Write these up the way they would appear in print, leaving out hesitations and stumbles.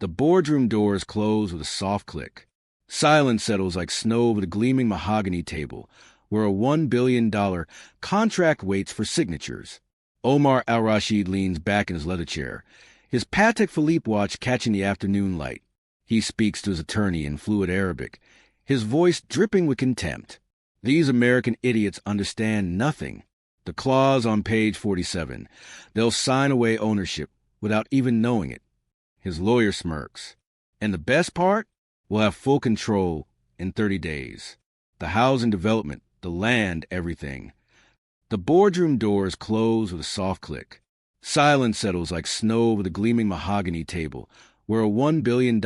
The boardroom doors close with a soft click. Silence settles like snow over the gleaming mahogany table, where a $1 billion contract waits for signatures. Omar al-Rashid leans back in his leather chair, his Patek Philippe watch catching the afternoon light. He speaks to his attorney in fluent Arabic, his voice dripping with contempt. These American idiots understand nothing. The clause on page 47. They'll sign away ownership without even knowing it. His lawyer smirks. And the best part? We'll have full control in 30 days. The housing development, the land, everything. The boardroom doors close with a soft click. Silence settles like snow over the gleaming mahogany table, where a $1 billion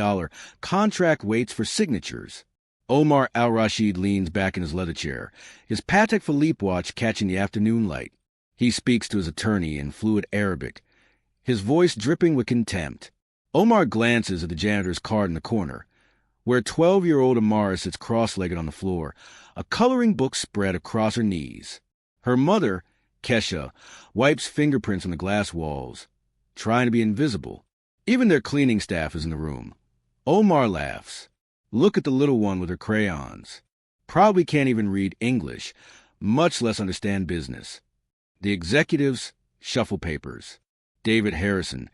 contract waits for signatures. Omar al-Rashid leans back in his leather chair, his Patek Philippe watch catching the afternoon light. He speaks to his attorney in fluent Arabic, his voice dripping with contempt. Omar glances at the janitor's card in the corner, where 12-year-old Amara sits cross-legged on the floor, a coloring book spread across her knees. Her mother, Kesha, wipes fingerprints on the glass walls, trying to be invisible. Even their cleaning staff is in the room. Omar laughs. Look at the little one with her crayons. Probably can't even read English, much less understand business. The executives shuffle papers. David Harrison,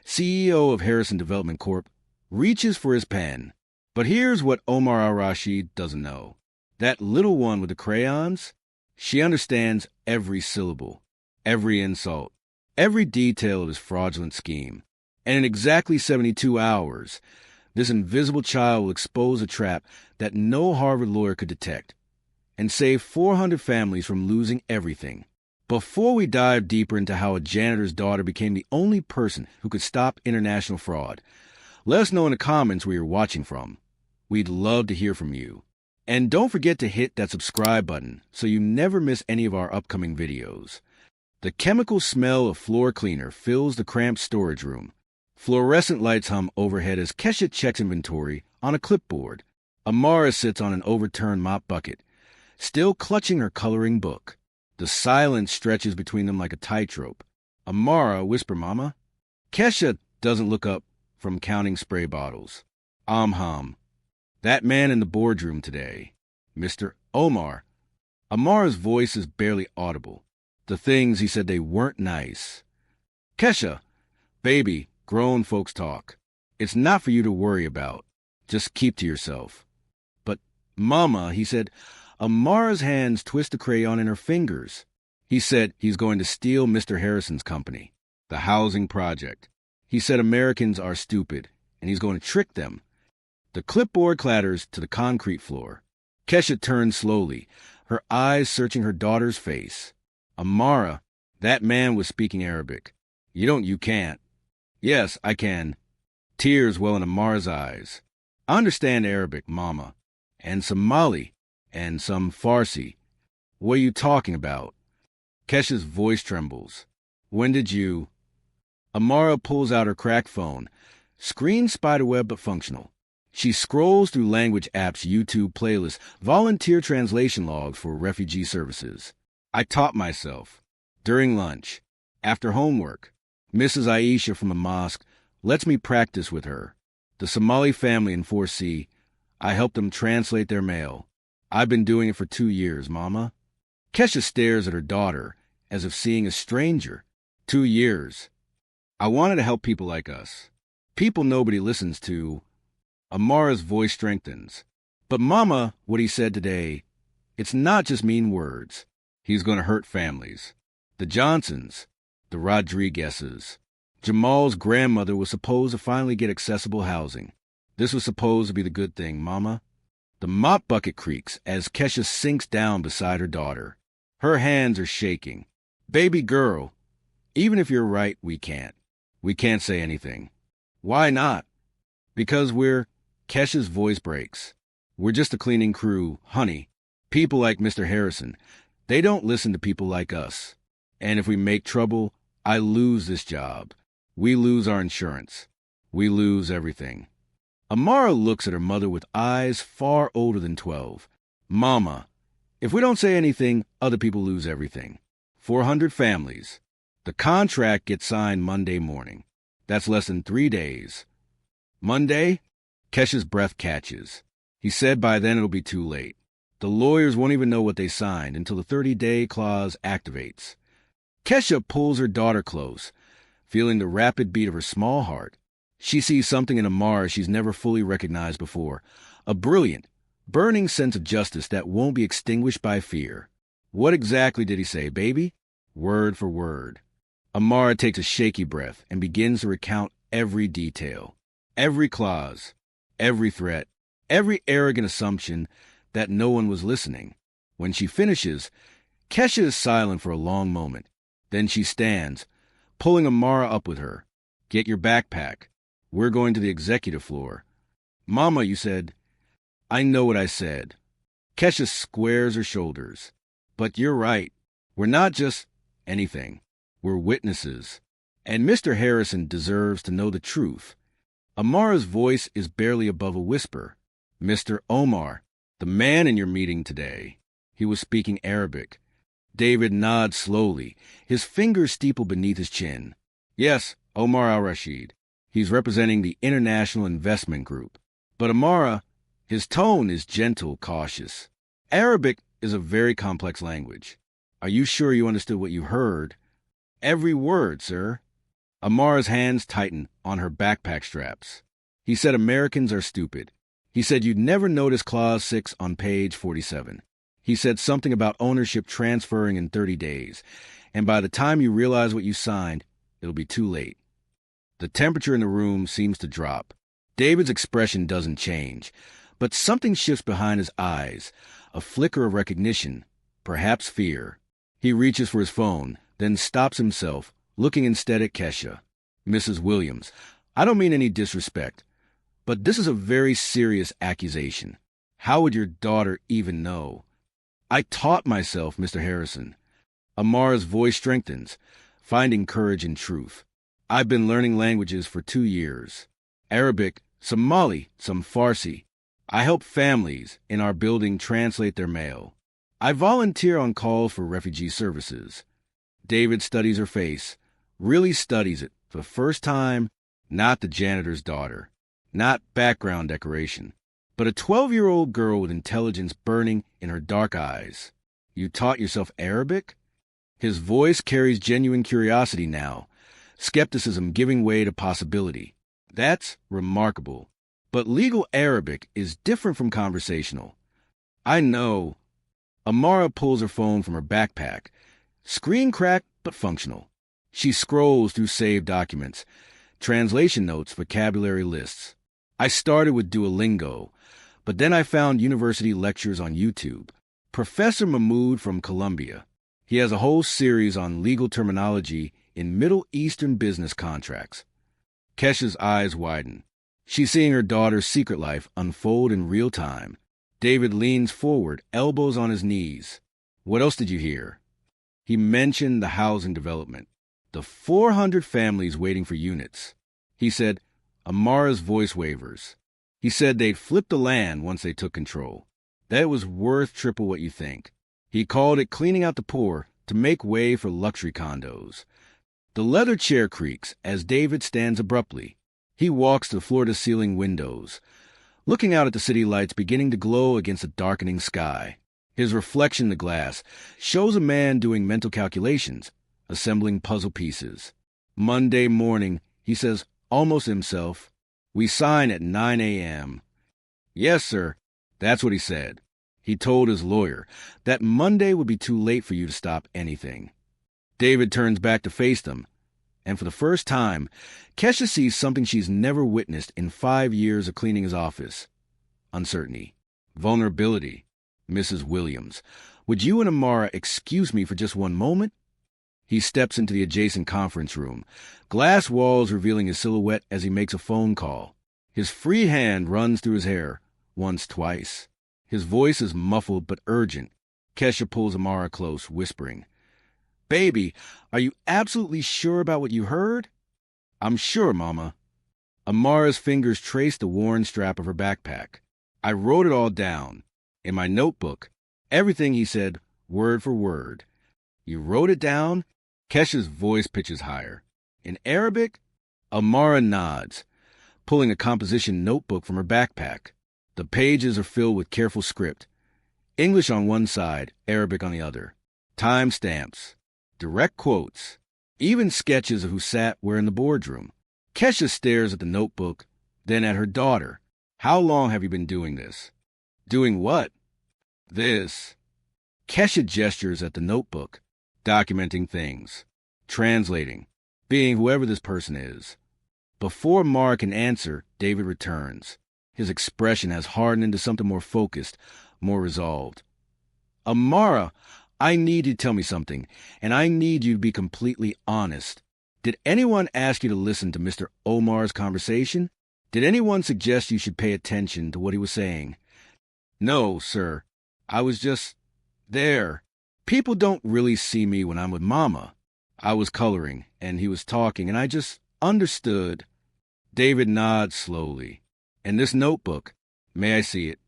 CEO of Harrison Development Corp., reaches for his pen. But here's what Omar al-Rashid doesn't know. That little one with the crayons, she understands every syllable, every insult, every detail of his fraudulent scheme. And in exactly 72 hours, this invisible child will expose a trap that no Harvard lawyer could detect and save 400 families from losing everything. Before we dive deeper into how a janitor's daughter became the only person who could stop international fraud, let us know in the comments where you're watching from. We'd love to hear from you. And don't forget to hit that subscribe button so you never miss any of our upcoming videos. The chemical smell of floor cleaner fills the cramped storage room. Fluorescent lights hum overhead as Kesha checks inventory on a clipboard. Amara sits on an overturned mop bucket, still clutching her coloring book. The silence stretches between them like a tightrope. Amara whispers, "Mama?" Kesha doesn't look up from counting spray bottles. That man in the boardroom today, Mr. Omar. Amara's voice is barely audible. The things he said, they weren't nice. Kesha, baby, grown folks talk. It's not for you to worry about. Just keep to yourself. But, Mama, he said, Amara's hands twist the crayon in her fingers. He said he's going to steal Mr. Harrison's company, the housing project. He said Americans are stupid, and he's going to trick them. The clipboard clatters to the concrete floor. Kesha turns slowly, her eyes searching her daughter's face. Amara, that man was speaking Arabic. You can't. Yes, I can. Tears well in Amara's eyes. I understand Arabic, Mama, and some Mali, and some Farsi. What are you talking about? Kesha's voice trembles. When did you... Amara pulls out her cracked phone, screen spiderweb but functional. She scrolls through language apps, YouTube playlists, volunteer translation logs for refugee services. I taught myself. During lunch. After homework. Mrs. Aisha from the mosque lets me practice with her. The Somali family in 4C, I helped them translate their mail. I've been doing it for 2 years, Mama. Kesha stares at her daughter as if seeing a stranger. 2 years. I wanted to help people like us. People nobody listens to. Amara's voice strengthens. But Mama, what he said today, it's not just mean words. He's going to hurt families. The Johnsons, the Rodriguezes. Jamal's grandmother was supposed to finally get accessible housing. This was supposed to be the good thing, Mama. The mop bucket creaks as Kesha sinks down beside her daughter. Her hands are shaking. Baby girl, even if you're right, we can't. We can't say anything. Why not? Because Kesha's voice breaks. We're just a cleaning crew, honey. People like Mr. Harrison. They don't listen to people like us. And if we make trouble, I lose this job. We lose our insurance. We lose everything. Amara looks at her mother with eyes far older than 12. Mama, if we don't say anything, other people lose everything. 400 families. The contract gets signed Monday morning. That's less than 3 days. Monday? Kesha's breath catches. He said by then it'll be too late. The lawyers won't even know what they signed until the 30-day clause activates. Kesha pulls her daughter close, feeling the rapid beat of her small heart. She sees something in Amara she's never fully recognized before, a brilliant, burning sense of justice that won't be extinguished by fear. What exactly did he say, baby? Word for word. Amara takes a shaky breath and begins to recount every detail, every clause, every threat, every arrogant assumption that no one was listening. When she finishes, Kesha is silent for a long moment. Then she stands, pulling Amara up with her. Get your backpack. We're going to the executive floor. Mama, you said. I know what I said. Kesha squares her shoulders. But you're right. We're not just anything. We're witnesses. And Mr. Harrison deserves to know the truth. Amara's voice is barely above a whisper. Mr. Omar, the man in your meeting today. He was speaking Arabic. David nods slowly, his fingers steepled beneath his chin. Yes, Omar al-Rashid. He's representing the International Investment Group. But Amara, his tone is gentle, cautious. Arabic is a very complex language. Are you sure you understood what you heard? Every word, sir. Amara's hands tighten on her backpack straps. He said Americans are stupid. He said you'd never notice Clause 6 on page 47. He said something about ownership transferring in 30 days, and by the time you realize what you signed, it'll be too late. The temperature in the room seems to drop. David's expression doesn't change, but something shifts behind his eyes, a flicker of recognition, perhaps fear. He reaches for his phone, then stops himself, looking instead at Kesha. Mrs. Williams, I don't mean any disrespect, but this is a very serious accusation. How would your daughter even know? I taught myself, Mr. Harrison. Amara's voice strengthens, finding courage in truth. I've been learning languages for 2 years. Arabic, some Mali, some Farsi. I help families in our building translate their mail. I volunteer on calls for refugee services. David studies her face, really studies it, for the first time, not the janitor's daughter, not background decoration, but a 12-year-old girl with intelligence burning in her dark eyes. You taught yourself Arabic? His voice carries genuine curiosity now, skepticism giving way to possibility. That's remarkable. But legal Arabic is different from conversational. I know. Amara pulls her phone from her backpack. Screen cracked, but functional. She scrolls through saved documents, translation notes, vocabulary lists. I started with Duolingo, but then I found university lectures on YouTube. Professor Mahmoud from Columbia. He has a whole series on legal terminology in Middle Eastern business contracts. Kesha's eyes widen. She's seeing her daughter's secret life unfold in real time. David leans forward, elbows on his knees. What else did you hear? He mentioned the housing development, the 400 families waiting for units. He said, Amara's voice wavers. He said they'd flip the land once they took control. That it was worth triple what you think. He called it cleaning out the poor to make way for luxury condos. The leather chair creaks as David stands abruptly. He walks to the floor-to-ceiling windows, looking out at the city lights beginning to glow against a darkening sky. His reflection in the glass shows a man doing mental calculations, assembling puzzle pieces. Monday morning, he says, almost himself, we sign at 9 a.m. Yes, sir. That's what he said. He told his lawyer that Monday would be too late for you to stop anything. David turns back to face them, and for the first time, Kesha sees something she's never witnessed in 5 years of cleaning his office. Uncertainty. Vulnerability. Mrs. Williams, would you and Amara excuse me for just one moment? He steps into the adjacent conference room, glass walls revealing his silhouette as he makes a phone call. His free hand runs through his hair, once, twice. His voice is muffled but urgent. Kesha pulls Amara close, whispering, Baby, are you absolutely sure about what you heard? I'm sure, Mama. Amara's fingers trace the worn strap of her backpack. I wrote it all down. In my notebook. Everything he said, word for word. You wrote it down? Kesha's voice pitches higher. In Arabic? Amara nods. pulling a composition notebook from her backpack. The pages are filled with careful script. English on one side, Arabic on the other. Time stamps. Direct quotes. Even sketches of who sat where in the boardroom. Kesha stares at the notebook, then at her daughter. How long have you been doing this? Doing what? This. Kesha gestures at the notebook, documenting things, translating, being whoever this person is. Before Mara can answer, David returns. His expression has hardened into something more focused, more resolved. Amara, I need you to tell me something, and I need you to be completely honest. Did anyone ask you to listen to Mr. Omar's conversation? Did anyone suggest you should pay attention to what he was saying? No, sir. I was just there. People don't really see me when I'm with Mama. I was coloring, and he was talking, and I just understood. David nods slowly. And this notebook, may I see it?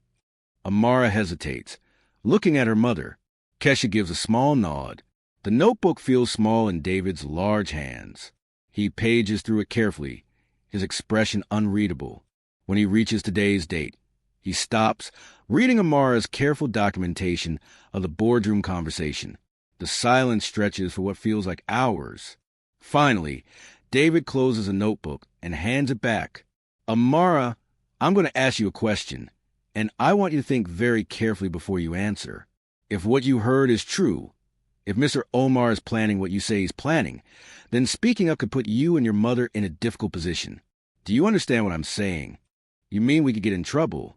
Amara hesitates, looking at her mother. Kesha gives a small nod. The notebook feels small in David's large hands. He pages through it carefully, his expression unreadable. When he reaches today's date, he stops, reading Amara's careful documentation of the boardroom conversation. The silence stretches for what feels like hours. Finally, David closes a notebook and hands it back. Amara, I'm going to ask you a question, and I want you to think very carefully before you answer. If what you heard is true, if Mr. Omar is planning what you say he's planning, then speaking up could put you and your mother in a difficult position. Do you understand what I'm saying? You mean we could get in trouble?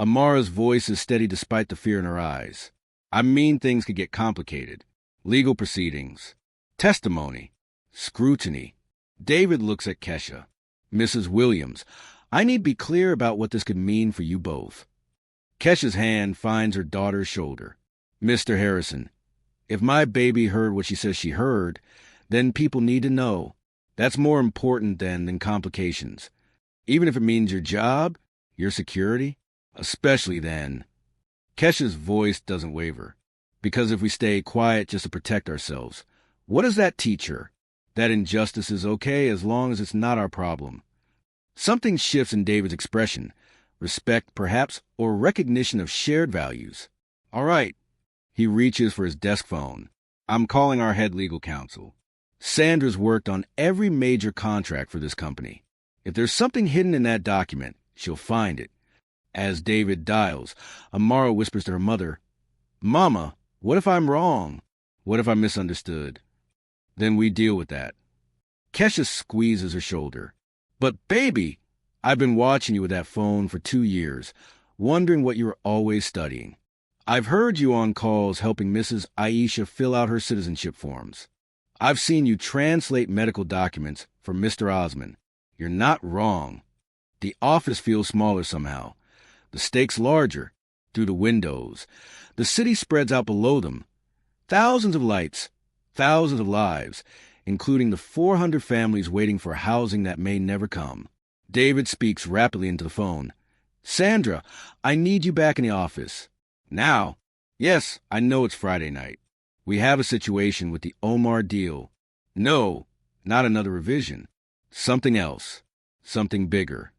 Amara's voice is steady despite the fear in her eyes. I mean things could get complicated. Legal proceedings, testimony, scrutiny. David looks at Kesha. Mrs. Williams, I need to be clear about what this could mean for you both. Kesha's hand finds her daughter's shoulder. Mr. Harrison, if my baby heard what she says she heard, then people need to know. That's more important than complications. Even if it means your job, your security, especially then. Kesha's voice doesn't waver. Because if we stay quiet just to protect ourselves, what does that teach her? That injustice is okay as long as it's not our problem. Something shifts in David's expression. Respect, perhaps, or recognition of shared values. All right. He reaches for his desk phone. I'm calling our head legal counsel. Sandra's worked on every major contract for this company. If there's something hidden in that document, she'll find it. As David dials, Amara whispers to her mother, Mama, what if I'm wrong? What if I misunderstood? Then we deal with that. Kesha squeezes her shoulder. But baby, I've been watching you with that phone for 2 years, wondering what you were always studying. I've heard you on calls helping Mrs. Aisha fill out her citizenship forms. I've seen you translate medical documents for Mr. Osmond. You're not wrong. The office feels smaller somehow. The stakes larger. Through the windows. The city spreads out below them. Thousands of lights. Thousands of lives, including the 400 families waiting for housing that may never come. David speaks rapidly into the phone. Sandra, I need you back in the office. Now? Yes, I know it's Friday night. We have a situation with the Omar deal. No, not another revision. Something else. Something bigger.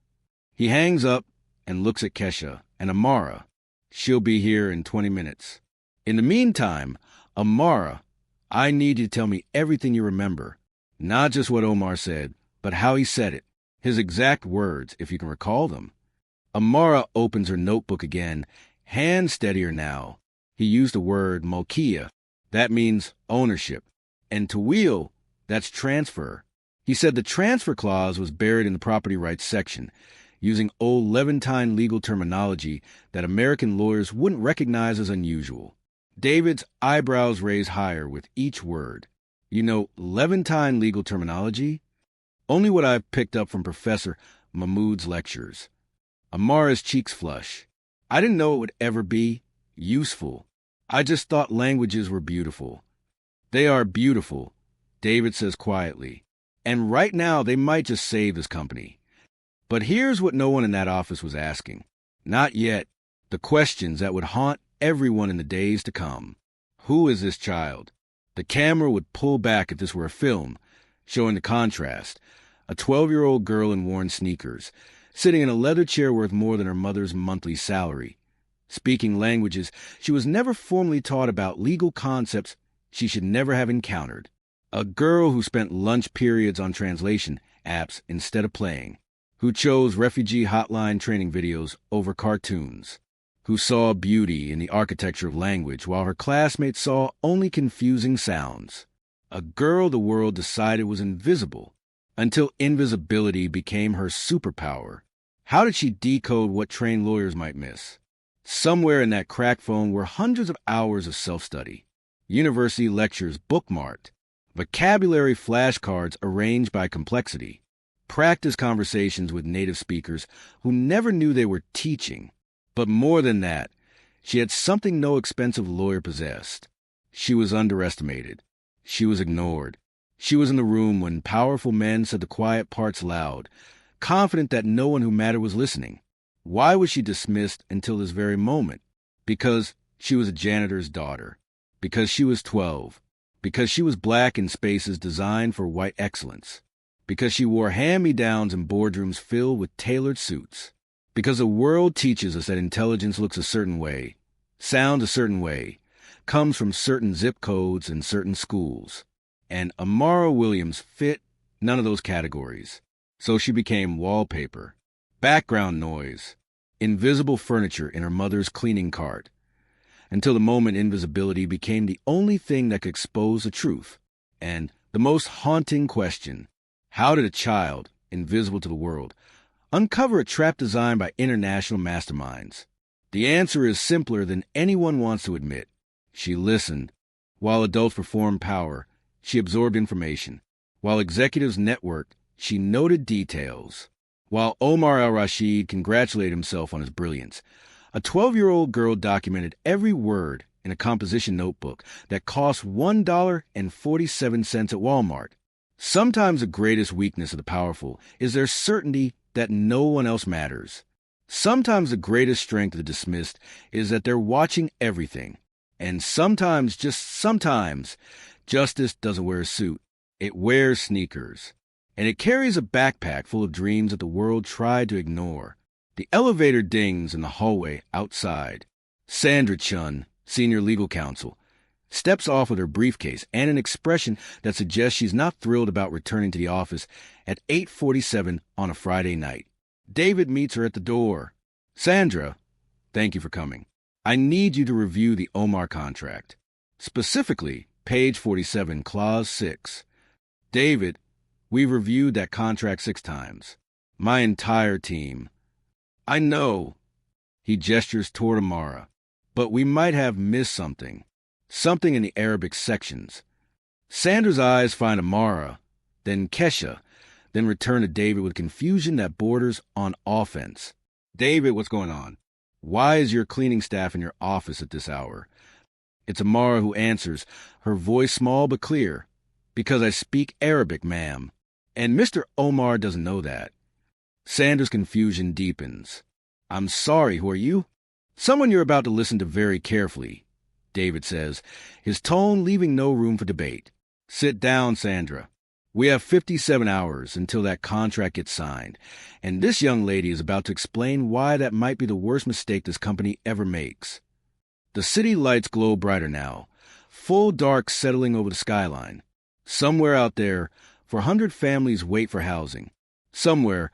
He hangs up and looks at Kesha and Amara. She'll be here in 20 minutes. In the meantime, Amara, I need you to tell me everything you remember. Not just what Omar said, but how he said it. His exact words, if you can recall them. Amara opens her notebook again, hand steadier now. He used the word mulkia. That means ownership. And tawil, that's transfer. He said the transfer clause was buried in the property rights section, using old Levantine legal terminology that American lawyers wouldn't recognize as unusual. David's eyebrows raised higher with each word. You know, Levantine legal terminology? Only what I've picked up from Professor Mahmoud's lectures. Amara's cheeks flush. I didn't know it would ever be useful. I just thought languages were beautiful. They are beautiful, David says quietly. And right now they might just save this company. But here's what no one in that office was asking. Not yet. The questions that would haunt everyone in the days to come. Who is this child? The camera would pull back if this were a film, showing the contrast. a 12-year-old girl in worn sneakers, sitting in a leather chair worth more than her mother's monthly salary. Speaking languages she was never formally taught, about legal concepts she should never have encountered. A girl who spent lunch periods on translation apps instead of playing, who chose refugee hotline training videos over cartoons, who saw beauty in the architecture of language while her classmates saw only confusing sounds. A girl the world decided was invisible, until invisibility became her superpower. How did she decode what trained lawyers might miss? Somewhere in that cracked phone were hundreds of hours of self-study, university lectures bookmarked, vocabulary flashcards arranged by complexity, practice conversations with native speakers who never knew they were teaching. But more than that, she had something no expensive lawyer possessed. She was underestimated. She was ignored. She was in the room when powerful men said the quiet parts loud, confident that no one who mattered was listening. Why was she dismissed until this very moment? Because she was a janitor's daughter. Because she was 12. Because she was black in spaces designed for white excellence. Because she wore hand-me-downs in boardrooms filled with tailored suits. Because the world teaches us that intelligence looks a certain way, sounds a certain way, comes from certain zip codes and certain schools. And Amara Williams fit none of those categories. So she became wallpaper, background noise, invisible furniture in her mother's cleaning cart, until the moment invisibility became the only thing that could expose the truth. And the most haunting question: how did a child, invisible to the world, uncover a trap designed by international masterminds? The answer is simpler than anyone wants to admit. She listened. While adults performed power, she absorbed information. While executives networked, she noted details. While Omar al-Rashid congratulated himself on his brilliance, a 12-year-old girl documented every word in a composition notebook that cost $1.47 at Walmart. Sometimes the greatest weakness of the powerful is their certainty that no one else matters. Sometimes the greatest strength of the dismissed is that they're watching everything. And sometimes, just sometimes, justice doesn't wear a suit. It wears sneakers. And it carries a backpack full of dreams that the world tried to ignore. The elevator dings in the hallway outside. Sandra Chun, senior legal counsel, steps off with her briefcase and an expression that suggests she's not thrilled about returning to the office at 8:47 on a Friday night. David meets her at the door. Sandra, thank you for coming. I need you to review the Omar contract. Specifically, page 47, clause 6. David, we've reviewed that contract 6 times. My entire team. I know. He gestures toward Amara. But we might have missed something. Something in the Arabic sections. Sandra's eyes find Amara, then Kesha, then return to David with confusion that borders on offense. David, what's going on? Why is your cleaning staff in your office at this hour? It's Amara who answers, her voice small but clear. Because I speak Arabic, ma'am. And Mr. Omar doesn't know that. Sandra's confusion deepens. I'm sorry, who are you? Someone you're about to listen to very carefully, David says, his tone leaving no room for debate. Sit down, Sandra. We have 57 hours until that contract gets signed, and this young lady is about to explain why that might be the worst mistake this company ever makes. The city lights glow brighter now, full dark settling over the skyline. Somewhere out there, 400 families wait for housing. Somewhere,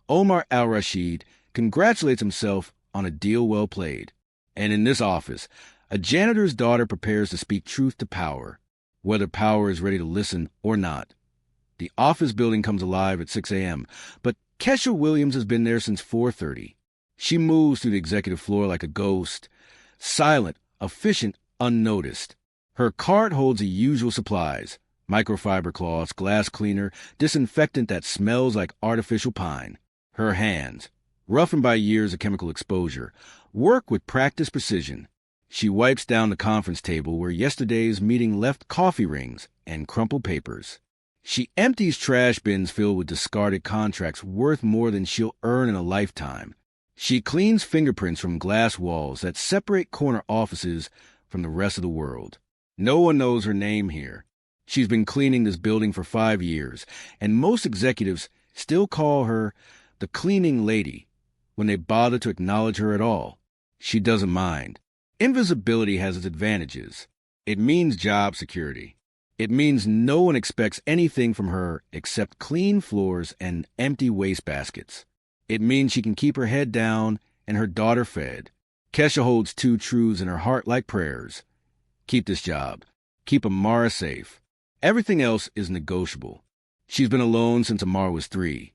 Omar al-Rashid congratulates himself on a deal well played. And in this office, a janitor's daughter prepares to speak truth to power, whether power is ready to listen or not. The office building comes alive at 6 a.m., but Kesha Williams has been there since 4:30. She moves through the executive floor like a ghost, silent, efficient, unnoticed. Her cart holds the usual supplies: microfiber cloths, glass cleaner, disinfectant that smells like artificial pine. Her hands, roughened by years of chemical exposure, work with practiced precision. She wipes down the conference table where yesterday's meeting left coffee rings and crumpled papers. She empties trash bins filled with discarded contracts worth more than she'll earn in a lifetime. She cleans fingerprints from glass walls that separate corner offices from the rest of the world. No one knows her name here. She's been cleaning this building for 5 years, and most executives still call her the cleaning lady when they bother to acknowledge her at all. She doesn't mind. Invisibility has its advantages. It means job security. It means no one expects anything from her except clean floors and empty wastebaskets. It means she can keep her head down and her daughter fed. Kesha holds two truths in her heart like prayers. Keep this job. Keep Amara safe. Everything else is negotiable. She's been alone since Amara was 3.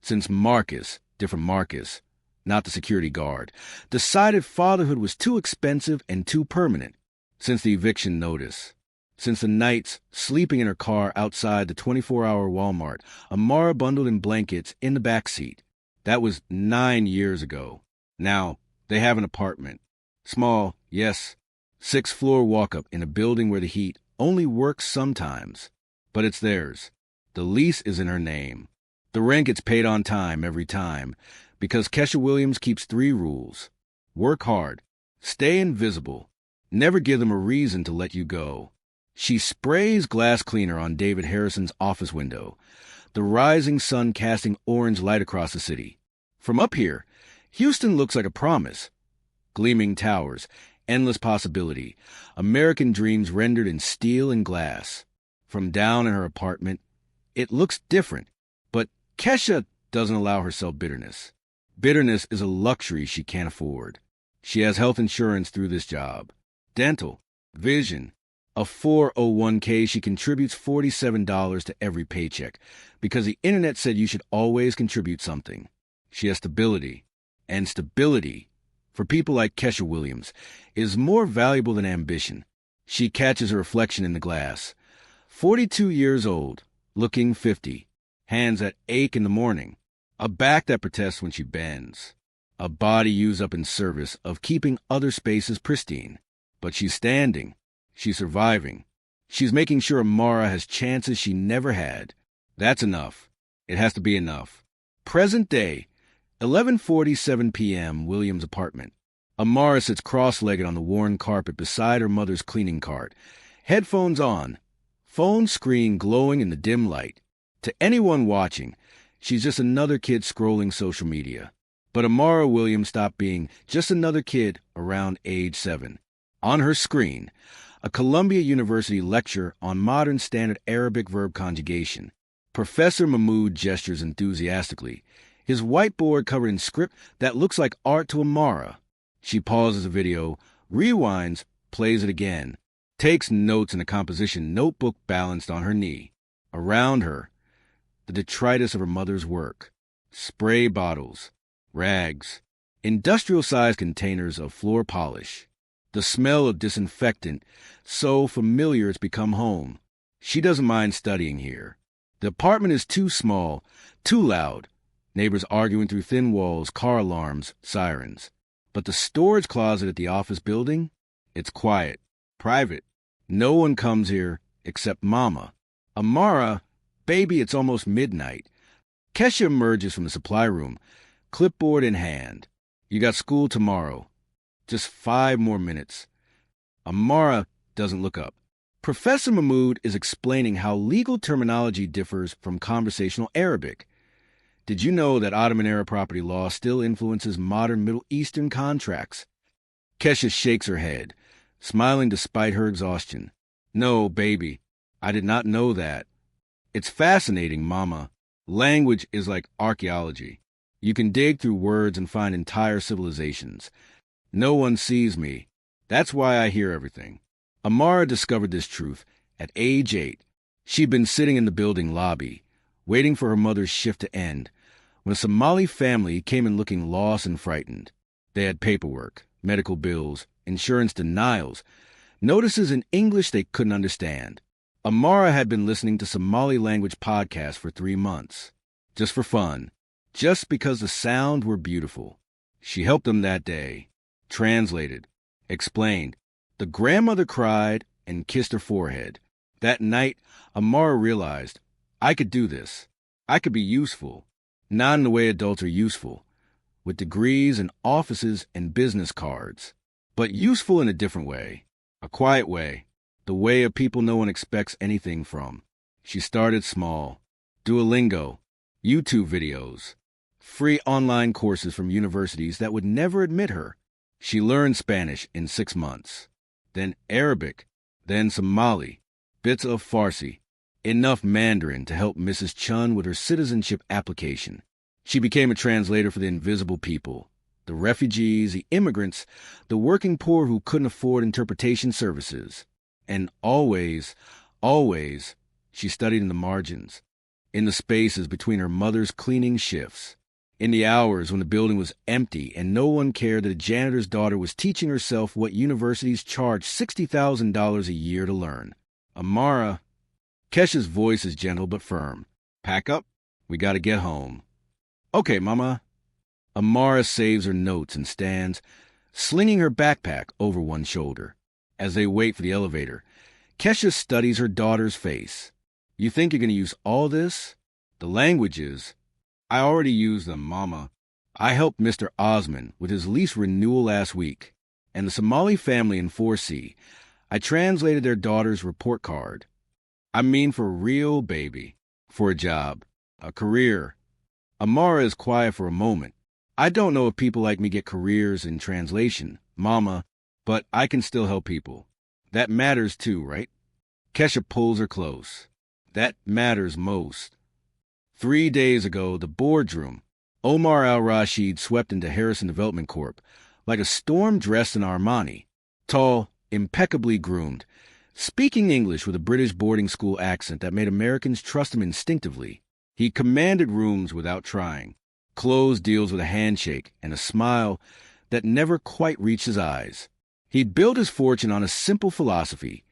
Since Marcus, different Marcus, not the security guard, decided fatherhood was too expensive and too permanent. Since the eviction notice. Since the nights sleeping in her car outside the 24-hour Walmart, Amara bundled in blankets in the back seat. That was 9 years ago. Now, they have an apartment. Small, yes. 6th-floor walk-up in a building where the heat only works sometimes. But it's theirs. The lease is in her name. The rent gets paid on time every time, because Kesha Williams keeps 3 rules. Work hard. Stay invisible. Never give them a reason to let you go. She sprays glass cleaner on David Harrison's office window, the rising sun casting orange light across the city. From up here, Houston looks like a promise. Gleaming towers, endless possibility, American dreams rendered in steel and glass. From down in her apartment, it looks different, but Kesha doesn't allow herself bitterness. Bitterness is a luxury she can't afford. She has health insurance through this job. Dental, vision, a 401k she contributes $47 to every paycheck because the internet said you should always contribute something. She has stability, and stability, for people like Kesha Williams, is more valuable than ambition. She catches her reflection in the glass. 42 years old, looking 50, hands that ache in the morning, a back that protests when she bends, a body used up in service of keeping other spaces pristine. But she's standing. She's surviving. She's making sure Amara has chances she never had. That's enough. It has to be enough. Present day, 11:47 p.m., Williams' apartment. Amara sits cross-legged on the worn carpet beside her mother's cleaning cart, headphones on, phone screen glowing in the dim light. To anyone watching, she's just another kid scrolling social media. But Amara Williams stopped being just another kid around age 7. On her screen, a Columbia University lecture on modern standard Arabic verb conjugation. Professor Mahmoud gestures enthusiastically, his whiteboard covered in script that looks like art to Amara. She pauses the video, rewinds, plays it again, takes notes in a composition notebook balanced on her knee. Around her, the detritus of her mother's work. Spray bottles, rags, industrial-sized containers of floor polish. The smell of disinfectant, so familiar it's become home. She doesn't mind studying here. The apartment is too small, too loud. Neighbors arguing through thin walls, car alarms, sirens. But the storage closet at the office building? It's quiet, private. No one comes here except Mama. Amara, baby, it's almost midnight. Kesha emerges from the supply room, clipboard in hand. You got school tomorrow. Just 5 more minutes. Amara doesn't look up. Professor Mahmoud is explaining how legal terminology differs from conversational Arabic. Did you know that Ottoman-era property law still influences modern Middle Eastern contracts? Kesha shakes her head, smiling despite her exhaustion. No, baby, I did not know that. It's fascinating, Mama. Language is like archaeology. You can dig through words and find entire civilizations. No one sees me. That's why I hear everything. Amara discovered this truth at age 8. She'd been sitting in the building lobby, waiting for her mother's shift to end, when a Somali family came in looking lost and frightened. They had paperwork, medical bills, insurance denials, notices in English they couldn't understand. Amara had been listening to Somali language podcasts for 3 months, just for fun, just because the sound were beautiful. She helped them that day. Translated, explained. The grandmother cried and kissed her forehead. That night, Amara realized, I could do this. I could be useful. Not in the way adults are useful, with degrees and offices and business cards, but useful in a different way, a quiet way, the way of people no one expects anything from. She started small. Duolingo, YouTube videos, free online courses from universities that would never admit her. She learned Spanish in 6 months, then Arabic, then Somali, bits of Farsi, enough Mandarin to help Mrs. Chun with her citizenship application. She became a translator for the invisible people, the refugees, the immigrants, the working poor who couldn't afford interpretation services. And always, she studied in the margins, in the spaces between her mother's cleaning shifts, in the hours when the building was empty and no one cared that a janitor's daughter was teaching herself what universities charge $60,000 a year to learn. Amara, Kesha's voice is gentle but firm. Pack up. We gotta get home. Okay, Mama. Amara saves her notes and stands, slinging her backpack over one shoulder. As they wait for the elevator, Kesha studies her daughter's face. You think you're going to use all this? The languages? I already used them, Mama. I helped Mr. Osman with his lease renewal last week, and the Somali family in 4C. I translated their daughter's report card. I mean for real, baby. For a job. A career. Amara is quiet for a moment. I don't know if people like me get careers in translation, Mama, but I can still help people. That matters too, right? Kesha pulls her close. That matters most. 3 days ago, the boardroom, Omar al-Rashid swept into Harrison Development Corp. Like a storm dressed in Armani, tall, impeccably groomed, speaking English with a British boarding school accent that made Americans trust him instinctively. He commanded rooms without trying, closed deals with a handshake and a smile that never quite reached his eyes. He'd built his fortune on a simple philosophy.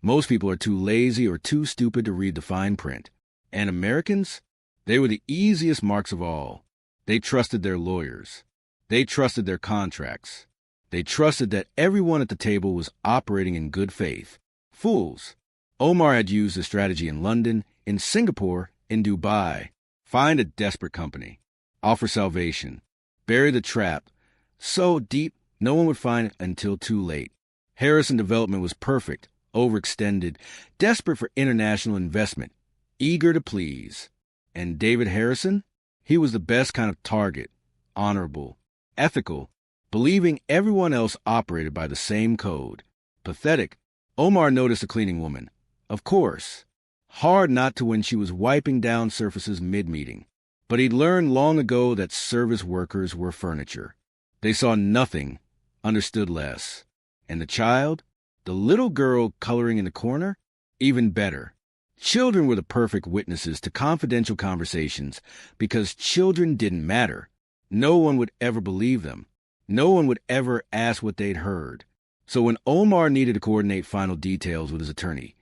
Most people are too lazy or too stupid to read the fine print. And Americans? They were the easiest marks of all. They trusted their lawyers. They trusted their contracts. They trusted that everyone at the table was operating in good faith. Fools. Omar had used the strategy in London, in Singapore, in Dubai. Find a desperate company. Offer salvation. Bury the trap. So deep, no one would find it until too late. Harrison Development was perfect, overextended, desperate for international investment, eager to please. And David Harrison? He was the best kind of target, honorable, ethical, believing everyone else operated by the same code. Pathetic. Omar noticed a cleaning woman. Of course. Hard not to when she was wiping down surfaces mid-meeting. But he'd learned long ago that service workers were furniture. They saw nothing, understood less. And the child? The little girl coloring in the corner? Even better. Children were the perfect witnesses to confidential conversations because children didn't matter. No one would ever believe them. No one would ever ask what they'd heard. So when Omar needed to coordinate final details with his attorney,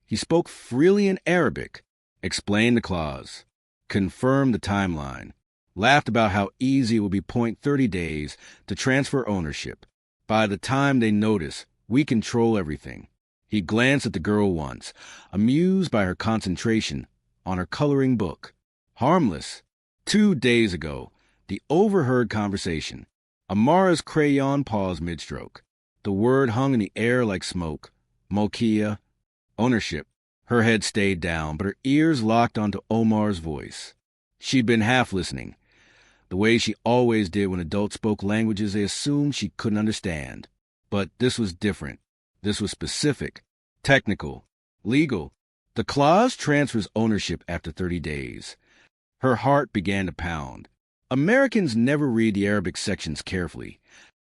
he spoke freely in Arabic, explained the clause, confirmed the timeline, laughed about how easy it would be 30 days to transfer ownership. By the time they notice, we control everything. He glanced at the girl once, amused by her concentration on her coloring book. Harmless. 2 days ago, the overheard conversation. Amara's crayon paused mid-stroke. The word hung in the air like smoke. Mokia. Ownership. Her head stayed down, but her ears locked onto Omar's voice. She'd been half listening, the way she always did when adults spoke languages they assumed she couldn't understand. But this was different. This was specific, technical, legal. The clause transfers ownership after 30 days. Her heart began to pound. Americans never read the Arabic sections carefully.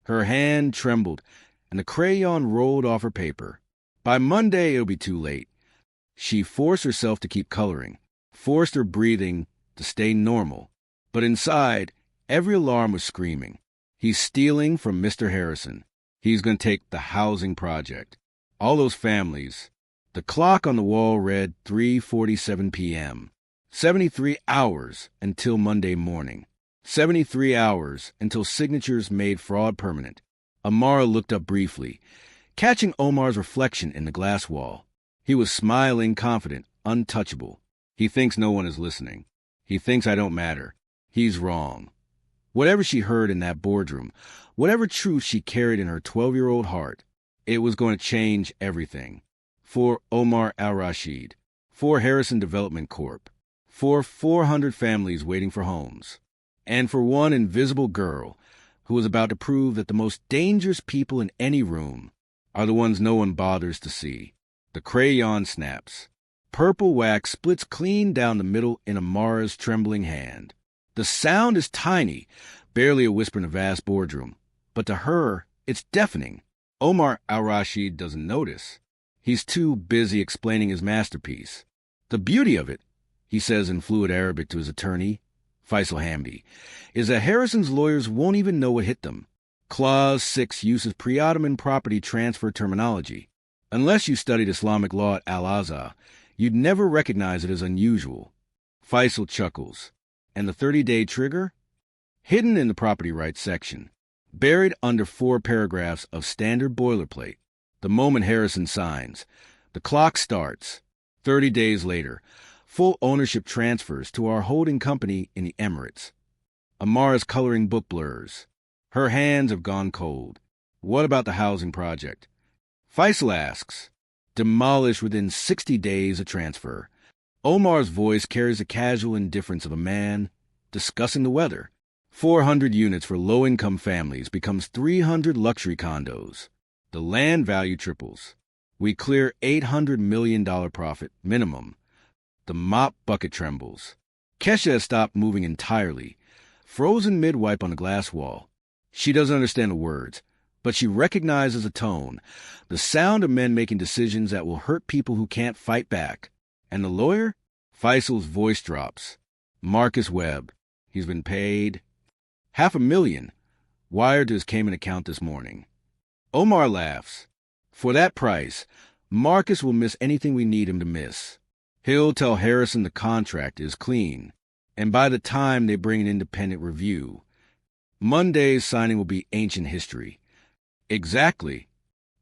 Her hand trembled, and the crayon rolled off her paper. By Monday, it'll be too late. She forced herself to keep coloring, forced her breathing to stay normal. But inside, every alarm was screaming. He's stealing from Mr. Harrison. He's going to take the housing project. All those families. The clock on the wall read 3:47 p.m. 73 hours until Monday morning. 73 hours until signatures made fraud permanent. Amara looked up briefly, catching Omar's reflection in the glass wall. He was smiling, confident, untouchable. He thinks no one is listening. He thinks I don't matter. He's wrong. Whatever she heard in that boardroom, whatever truth she carried in her 12-year-old heart, it was going to change everything. For Omar al-Rashid, for Harrison Development Corp., for 400 families waiting for homes, and for one invisible girl who was about to prove that the most dangerous people in any room are the ones no one bothers to see. The crayon snaps. Purple wax splits clean down the middle in Amara's trembling hand. The sound is tiny, barely a whisper in a vast boardroom, but to her, it's deafening. Omar al-Rashid doesn't notice. He's too busy explaining his masterpiece. The beauty of it, he says in fluid Arabic to his attorney, Faisal Hamdi, is that Harrison's lawyers won't even know what hit them. Clause 6 uses pre-Ottoman property transfer terminology. Unless you studied Islamic law at Al-Azhar, you'd never recognize it as unusual. Faisal chuckles. And the 30-day trigger? Hidden in the property rights section. Buried under 4 paragraphs of standard boilerplate. The moment Harrison signs, the clock starts. 30 days later, full ownership transfers to our holding company in the Emirates. Amara's coloring book blurs. Her hands have gone cold. What about the housing project? Faisal asks. Demolished within 60 days of transfer. Omar's voice carries the casual indifference of a man discussing the weather. 400 units for low-income families becomes 300 luxury condos. The land value triples. We clear $800 million profit, minimum. The mop bucket trembles. Kesha has stopped moving entirely, frozen mid-wipe on the glass wall. She doesn't understand the words, but she recognizes a tone, the sound of men making decisions that will hurt people who can't fight back. And the lawyer? Faisal's voice drops. Marcus Webb. He's been paid $500,000, wired to his Cayman account this morning. Omar laughs. For that price, Marcus will miss anything we need him to miss. He'll tell Harrison the contract is clean, and by the time they bring an independent review, Monday's signing will be ancient history. Exactly.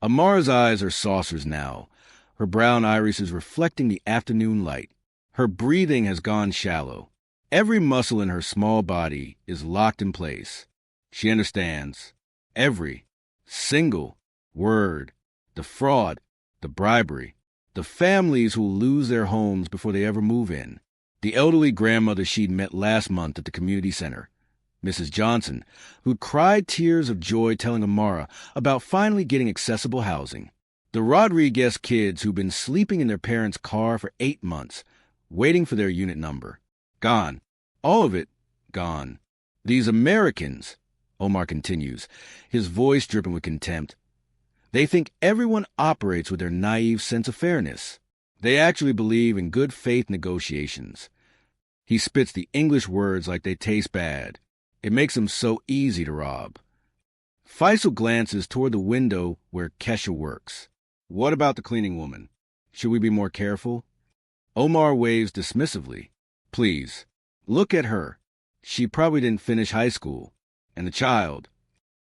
Amara's eyes are saucers now, her brown irises reflecting the afternoon light. Her breathing has gone shallow. Every muscle in her small body is locked in place. She understands. Every single word. The fraud, the bribery, the families who will lose their homes before they ever move in. The elderly grandmother she'd met last month at the community center, Mrs. Johnson, who'd cried tears of joy telling Amara about finally getting accessible housing. The Rodriguez kids who'd been sleeping in their parents' car for 8 months, waiting for their unit number. Gone. All of it gone. These Americans, Omar continues, his voice dripping with contempt, they think everyone operates with their naive sense of fairness. They actually believe in good faith negotiations. He spits the English words like they taste bad. It makes them so easy to rob. Faisal glances toward the window where Kesha works. What about the cleaning woman? Should we be more careful? Omar waves dismissively. Please, look at her. She probably didn't finish high school. And the child.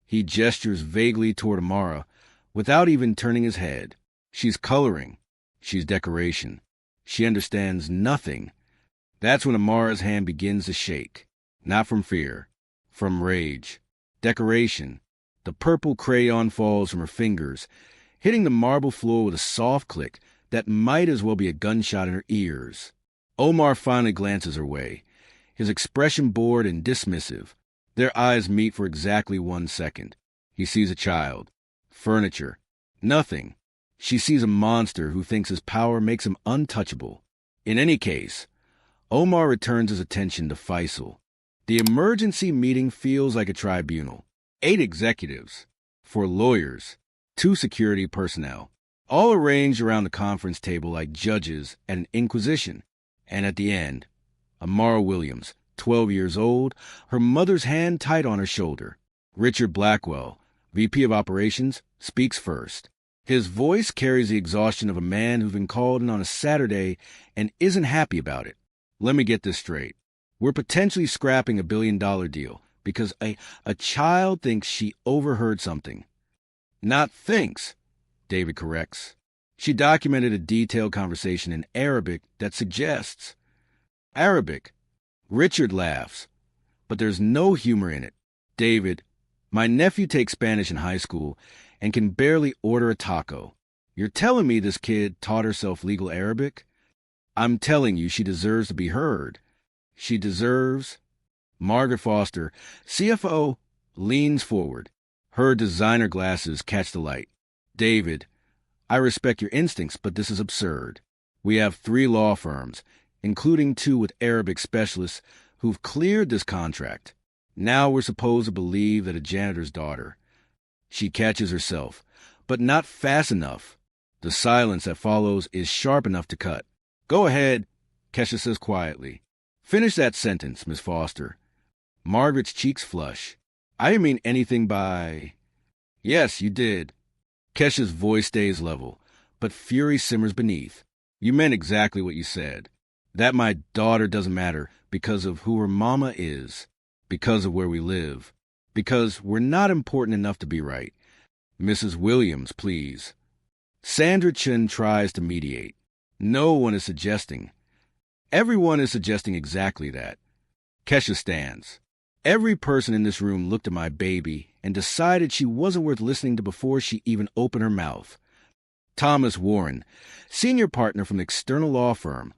He gestures vaguely toward Amara, without even turning his head. She's coloring. She's decoration. She understands nothing. That's when Amara's hand begins to shake. Not from fear. From rage. Decoration. The purple crayon falls from her fingers, hitting the marble floor with a soft click that might as well be a gunshot in her ears. Omar finally glances her way, his expression bored and dismissive. Their eyes meet for exactly 1 second. He sees a child. Furniture. Nothing. She sees a monster who thinks his power makes him untouchable. In any case, Omar returns his attention to Faisal. The emergency meeting feels like a tribunal. 8 executives. 4 lawyers. 2 security personnel. All arranged around the conference table like judges at an inquisition. And at the end, Amara Williams, 12 years old, her mother's hand tight on her shoulder. Richard Blackwell, VP of Operations, speaks first. His voice carries the exhaustion of a man who's been called in on a Saturday and isn't happy about it. Let me get this straight. We're potentially scrapping a $1 billion deal because a child thinks she overheard something. Not thinks, David corrects. She documented a detailed conversation in Arabic that suggests. Arabic. Richard laughs, but there's no humor in it. David, my nephew takes Spanish in high school and can barely order a taco. You're telling me this kid taught herself legal Arabic? I'm telling you, she deserves to be heard. She deserves... Margaret Foster, CFO, leans forward. Her designer glasses catch the light. David, I respect your instincts, but this is absurd. We have 3 law firms, including 2 with Arabic specialists, who've cleared this contract. Now we're supposed to believe that a janitor's daughter. She catches herself, but not fast enough. The silence that follows is sharp enough to cut. Go ahead, Kesha says quietly. Finish that sentence, Miss Foster. Margaret's cheeks flush. I didn't mean anything by... Yes, you did. Kesha's voice stays level, but fury simmers beneath. You meant exactly what you said. That my daughter doesn't matter because of who her mama is, because of where we live, because we're not important enough to be right. Mrs. Williams, please. Sandra Chin tries to mediate. No one is suggesting. Everyone is suggesting exactly that. Kesha stands. Every person in this room looked at my baby and decided she wasn't worth listening to before she even opened her mouth. Thomas Warren, senior partner from the external law firm,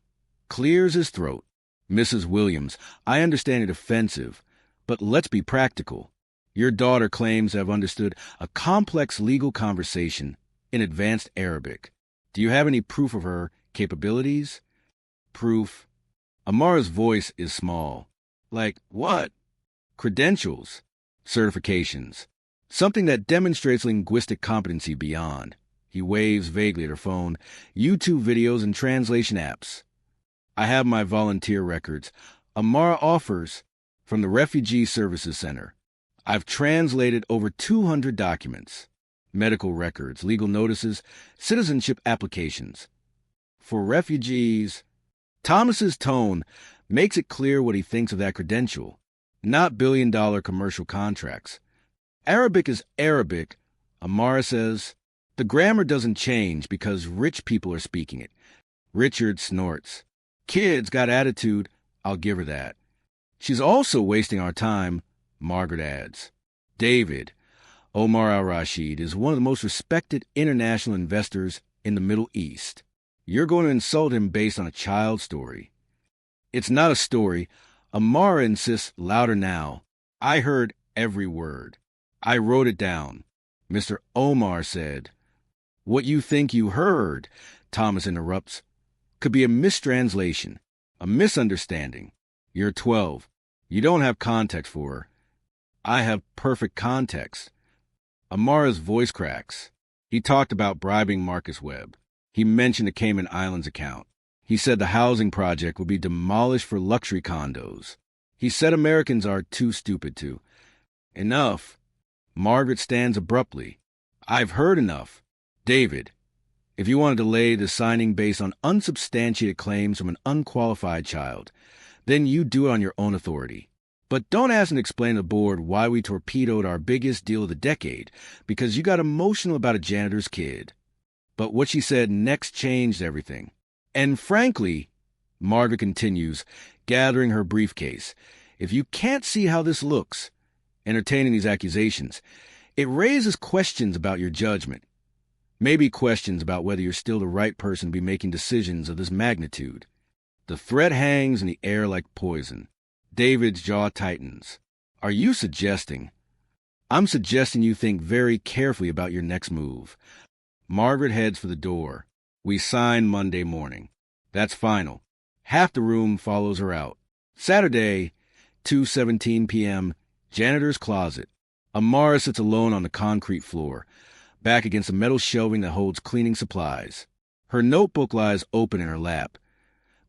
clears his throat. Mrs. Williams, I understand it offensive, but let's be practical. Your daughter claims to have understood a complex legal conversation in advanced Arabic. Do you have any proof of her capabilities? Proof. Amara's voice is small. Like what? Credentials. Certifications. Something that demonstrates linguistic competency beyond. He waves vaguely at her phone. YouTube videos and translation apps. I have my volunteer records. Amara offers from the Refugee Services Center. I've translated over 200 documents. Medical records, legal notices, citizenship applications. For refugees, Thomas's tone makes it clear what he thinks of that credential. Not billion-dollar commercial contracts. Arabic is Arabic, Amara says. The grammar doesn't change because rich people are speaking it. Richard snorts. Kid's got attitude, I'll give her that. She's also wasting our time, Margaret adds. David, Omar al-Rashid, is one of the most respected international investors in the Middle East. You're going to insult him based on a child story. It's not a story. Amara insists louder now. I heard every word. I wrote it down. Mr. Omar said. What you think you heard, Thomas interrupts, could be a mistranslation, a misunderstanding. You're 12. You don't have context for her. I have perfect context. Amara's voice cracks. He talked about bribing Marcus Webb. He mentioned the Cayman Islands account. He said the housing project would be demolished for luxury condos. He said Americans are too stupid to. Enough. Margaret stands abruptly. I've heard enough. David, if you want to delay the signing based on unsubstantiated claims from an unqualified child, then you do it on your own authority. But don't ask and explain to the board why we torpedoed our biggest deal of the decade, because you got emotional about a janitor's kid. But what she said next changed everything. And frankly, Margaret continues, gathering her briefcase, if you can't see how this looks, entertaining these accusations, it raises questions about your judgment. Maybe questions about whether you're still the right person to be making decisions of this magnitude. The threat hangs in the air like poison. David's jaw tightens. Are you suggesting? I'm suggesting you think very carefully about your next move. Margaret heads for the door. We sign Monday morning. That's final. Half the room follows her out. Saturday, 2:17 p.m., janitor's closet. Amara sits alone on the concrete floor, back against the metal shelving that holds cleaning supplies. Her notebook lies open in her lap.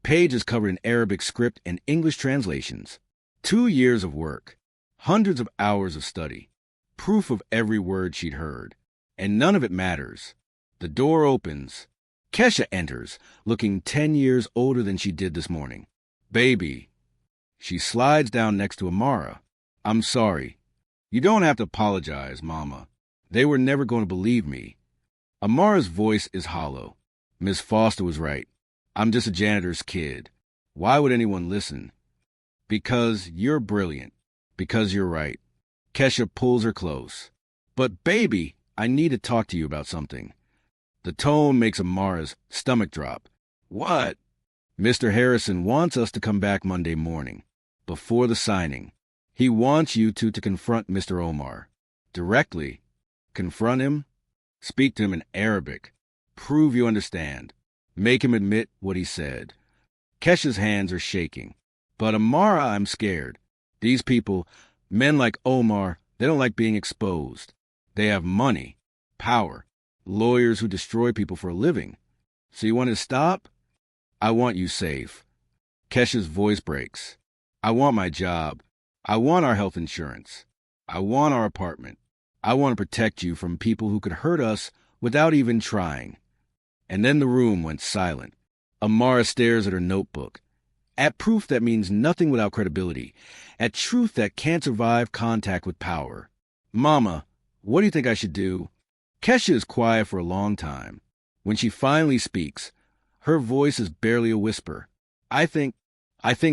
Pages covered in Arabic script and English translations. 2 years of work. Hundreds of hours of study. Proof of every word she'd heard. And none of it matters. The door opens. Kesha enters, looking 10 years older than she did this morning. Baby. She slides down next to Amara. I'm sorry. You don't have to apologize, Mama. They were never going to believe me. Amara's voice is hollow. Miss Foster was right. I'm just a janitor's kid. Why would anyone listen? Because you're brilliant. Because you're right. Kesha pulls her close. But baby, I need to talk to you about something. The tone makes Amara's stomach drop. What? Mr. Harrison wants us to come back Monday morning, before the signing. He wants you two to confront Mr. Omar. Directly. Confront him. Speak to him in Arabic. Prove you understand. Make him admit what he said. Kesha's hands are shaking. But Amara, I'm scared. These people, men like Omar, they don't like being exposed. They have money, power, lawyers who destroy people for a living. So you want to stop? I want you safe. Kesha's voice breaks. I want my job. I want our health insurance. I want our apartment. I want to protect you from people who could hurt us without even trying. And then the room went silent. Amara stares at her notebook. At proof that means nothing without credibility. At truth that can't survive contact with power. Mama, what do you think I should do? Kesha is quiet for a long time. When she finally speaks, her voice is barely a whisper. I think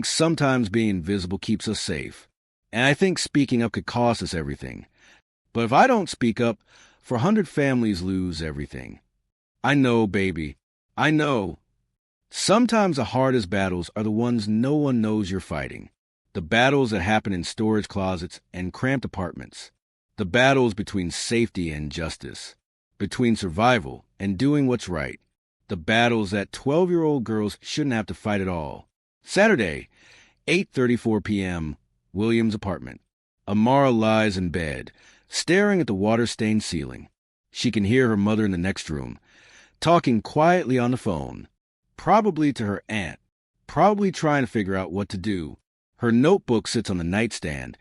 sometimes being invisible keeps us safe. And I think speaking up could cost us everything. But if I don't speak up, 400 families lose everything. I know, baby. I know. Sometimes the hardest battles are the ones no one knows you're fighting. The battles that happen in storage closets and cramped apartments. The battles between safety and justice. Between survival and doing what's right. The battles that 12-year-old girls shouldn't have to fight at all. Saturday, 8:34 p.m., William's apartment. Amara lies in bed, staring at the water-stained ceiling. She can hear her mother in the next room, talking quietly on the phone, probably to her aunt, probably trying to figure out what to do. Her notebook sits on the nightstand,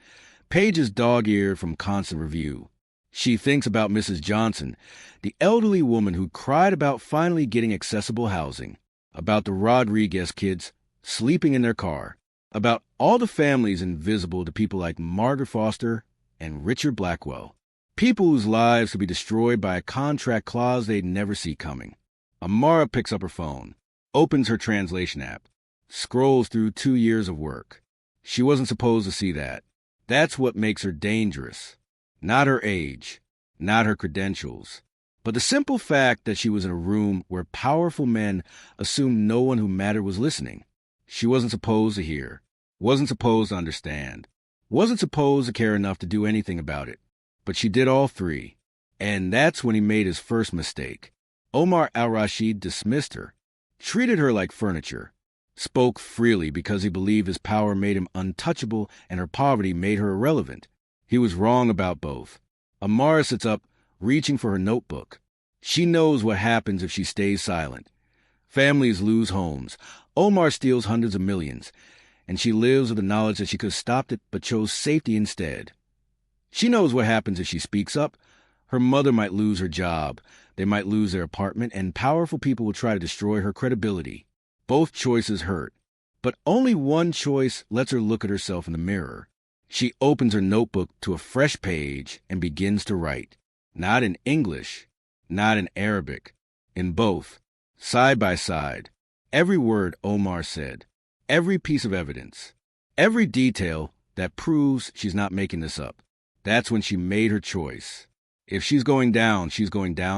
pages dog-eared from constant review. She thinks about Mrs. Johnson, the elderly woman who cried about finally getting accessible housing, about the Rodriguez kids sleeping in their car, about all the families invisible to people like Margaret Foster and Richard Blackwell, people whose lives could be destroyed by a contract clause they'd never see coming. Amara picks up her phone, opens her translation app, scrolls through 2 years of work. She wasn't supposed to see that. That's what makes her dangerous. Not her age, not her credentials, but the simple fact that she was in a room where powerful men assumed no one who mattered was listening. She wasn't supposed to hear, wasn't supposed to understand, wasn't supposed to care enough to do anything about it. But she did all three. And that's when he made his first mistake. Omar al-Rashid dismissed her, treated her like furniture, spoke freely because he believed his power made him untouchable and her poverty made her irrelevant. He was wrong about both. Amara sits up, reaching for her notebook. She knows what happens if she stays silent. Families lose homes. Omar steals hundreds of millions. And she lives with the knowledge that she could have stopped it but chose safety instead. She knows what happens if she speaks up. Her mother might lose her job. They might lose their apartment, and powerful people will try to destroy her credibility. Both choices hurt. But only one choice lets her look at herself in the mirror. She opens her notebook to a fresh page and begins to write. Not in English, not in Arabic, in both, side by side. Every word Omar said, every piece of evidence, every detail that proves she's not making this up. That's when she made her choice. If she's going down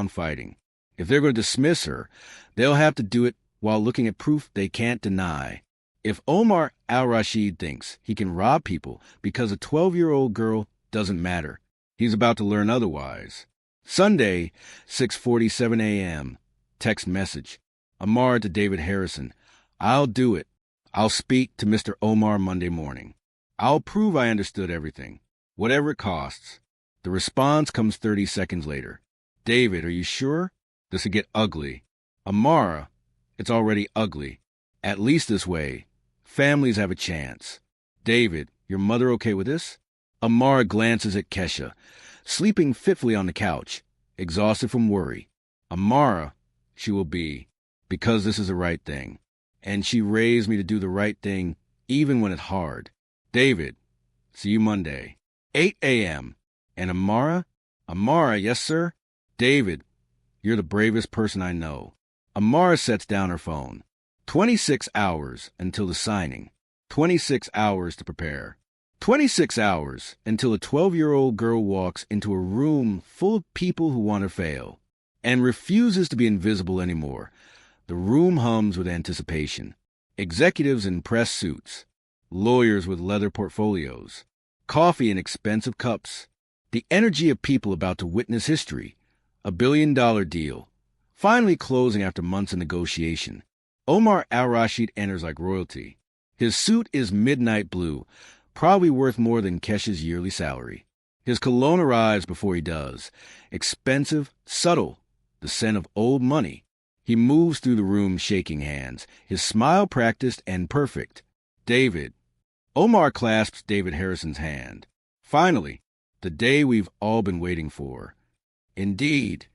fighting. If they're going to dismiss her, they'll have to do it while looking at proof they can't deny. If Omar al-Rashid thinks he can rob people because a 12-year-old girl doesn't matter, he's about to learn otherwise. Sunday, 6:47 a.m. Text message. Amara to David Harrison. I'll do it. I'll speak to Mr. Omar Monday morning. I'll prove I understood everything, whatever it costs. The response comes 30 seconds later. David, are you sure? This could get ugly. Amara, it's already ugly. At least this way, families have a chance. David, your mother okay with this? Amara glances at Kesha, sleeping fitfully on the couch, exhausted from worry. Amara, she will be, because this is the right thing. And she raised me to do the right thing, even when it's hard. David, see you Monday. 8 a.m. And Amara? Amara, yes, sir? David, you're the bravest person I know. Amara sets down her phone. 26 hours until the signing. 26 hours to prepare. 26 hours until a 12-year-old girl walks into a room full of people who want to fail and refuses to be invisible anymore. The room hums with anticipation. Executives in press suits, lawyers with leather portfolios, coffee in expensive cups, the energy of people about to witness history, $1 billion deal, finally closing after months of negotiation. Omar al-Rashid enters like royalty. His suit is midnight blue, probably worth more than Kesha's yearly salary. His cologne arrives before he does. Expensive, subtle, the scent of old money. He moves through the room shaking hands, his smile practiced and perfect. David. Omar clasps David Harrison's hand. Finally, the day we've all been waiting for. Indeed.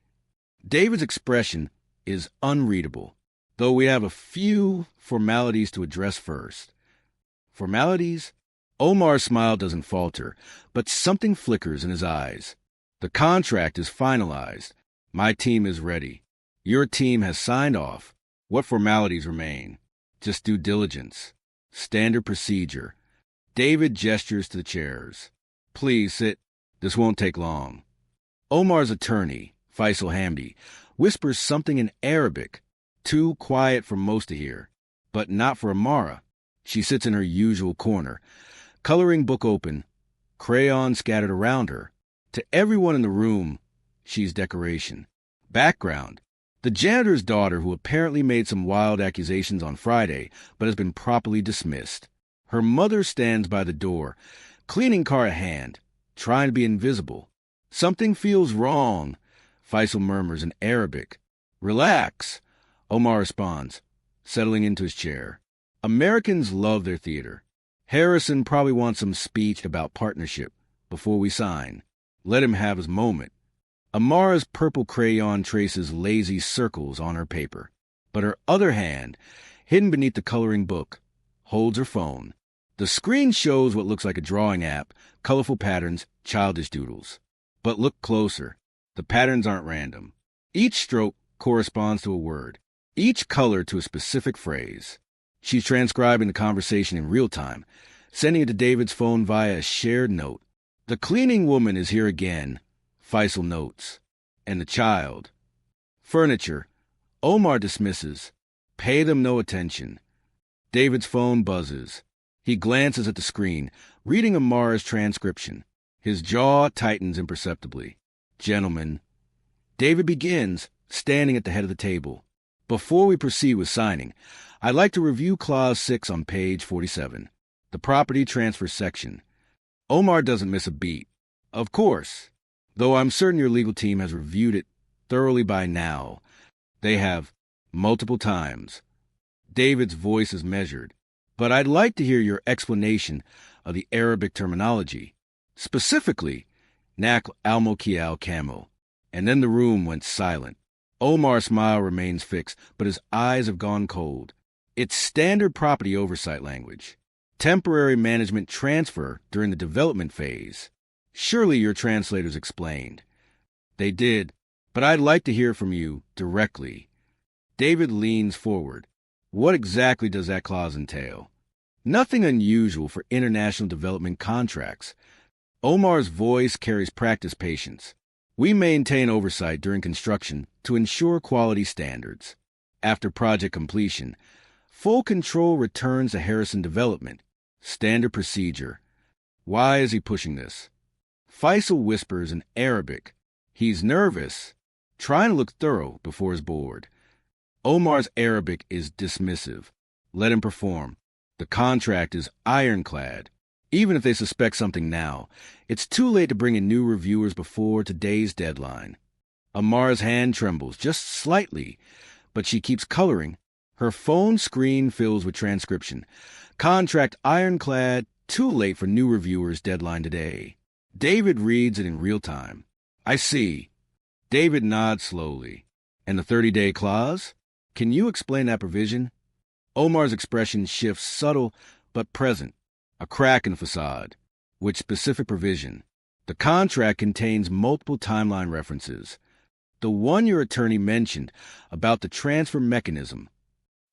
David's expression is unreadable, though we have a few formalities to address first. Formalities? Omar's smile doesn't falter, but something flickers in his eyes. The contract is finalized. My team is ready. Your team has signed off. What formalities remain? Just due diligence. Standard procedure. David gestures to the chairs. Please sit. This won't take long. Omar's attorney, Faisal Hamdi, whispers something in Arabic, too quiet for most to hear, but not for Amara. She sits in her usual corner, coloring book open, crayons scattered around her. To everyone in the room, she's decoration. Background. The janitor's daughter who apparently made some wild accusations on Friday, but has been properly dismissed. Her mother stands by the door, cleaning car at hand, trying to be invisible. Something feels wrong, Faisal murmurs in Arabic. Relax, Omar responds, settling into his chair. Americans love their theater. Harrison probably wants some speech about partnership before we sign. Let him have his moment. Amara's purple crayon traces lazy circles on her paper, but her other hand, hidden beneath the coloring book, holds her phone. The screen shows what looks like a drawing app, colorful patterns, childish doodles. But look closer. The patterns aren't random. Each stroke corresponds to a word, each color to a specific phrase. She's transcribing the conversation in real time, sending it to David's phone via a shared note. The cleaning woman is here again, Faisal notes. And the child. Furniture. Omar dismisses. Pay them no attention. David's phone buzzes. He glances at the screen, reading Amara's transcription. His jaw tightens imperceptibly. Gentlemen. David begins, standing at the head of the table. Before we proceed with signing, I'd like to review Clause 6 on page 47, the property transfer section. Omar doesn't miss a beat. Of course. Though I'm certain your legal team has reviewed it thoroughly by now. They have multiple times. David's voice is measured. But I'd like to hear your explanation of the Arabic terminology. Specifically, Nakl al-Mokial Camel. And then the room went silent. Omar's smile remains fixed, but his eyes have gone cold. It's standard property oversight language. Temporary management transfer during the development phase. Surely your translators explained. They did, but I'd like to hear from you directly. David leans forward. What exactly does that clause entail? Nothing unusual for international development contracts. Omar's voice carries practice patience. We maintain oversight during construction to ensure quality standards. After project completion, full control returns to Harrison Development. Standard procedure. Why is he pushing this? Faisal whispers in Arabic. He's nervous, trying to look thorough before his board. Omar's Arabic is dismissive. Let him perform. The contract is ironclad. Even if they suspect something now, it's too late to bring in new reviewers before today's deadline. Amara's hand trembles just slightly, but she keeps coloring. Her phone screen fills with transcription. Contract ironclad, too late for new reviewers' deadline today. David reads it in real time. I see. David nods slowly. And the 30-day clause? Can you explain that provision? Omar's expression shifts subtle but present. A crack in the facade. Which specific provision? The contract contains multiple timeline references. The one your attorney mentioned about the transfer mechanism.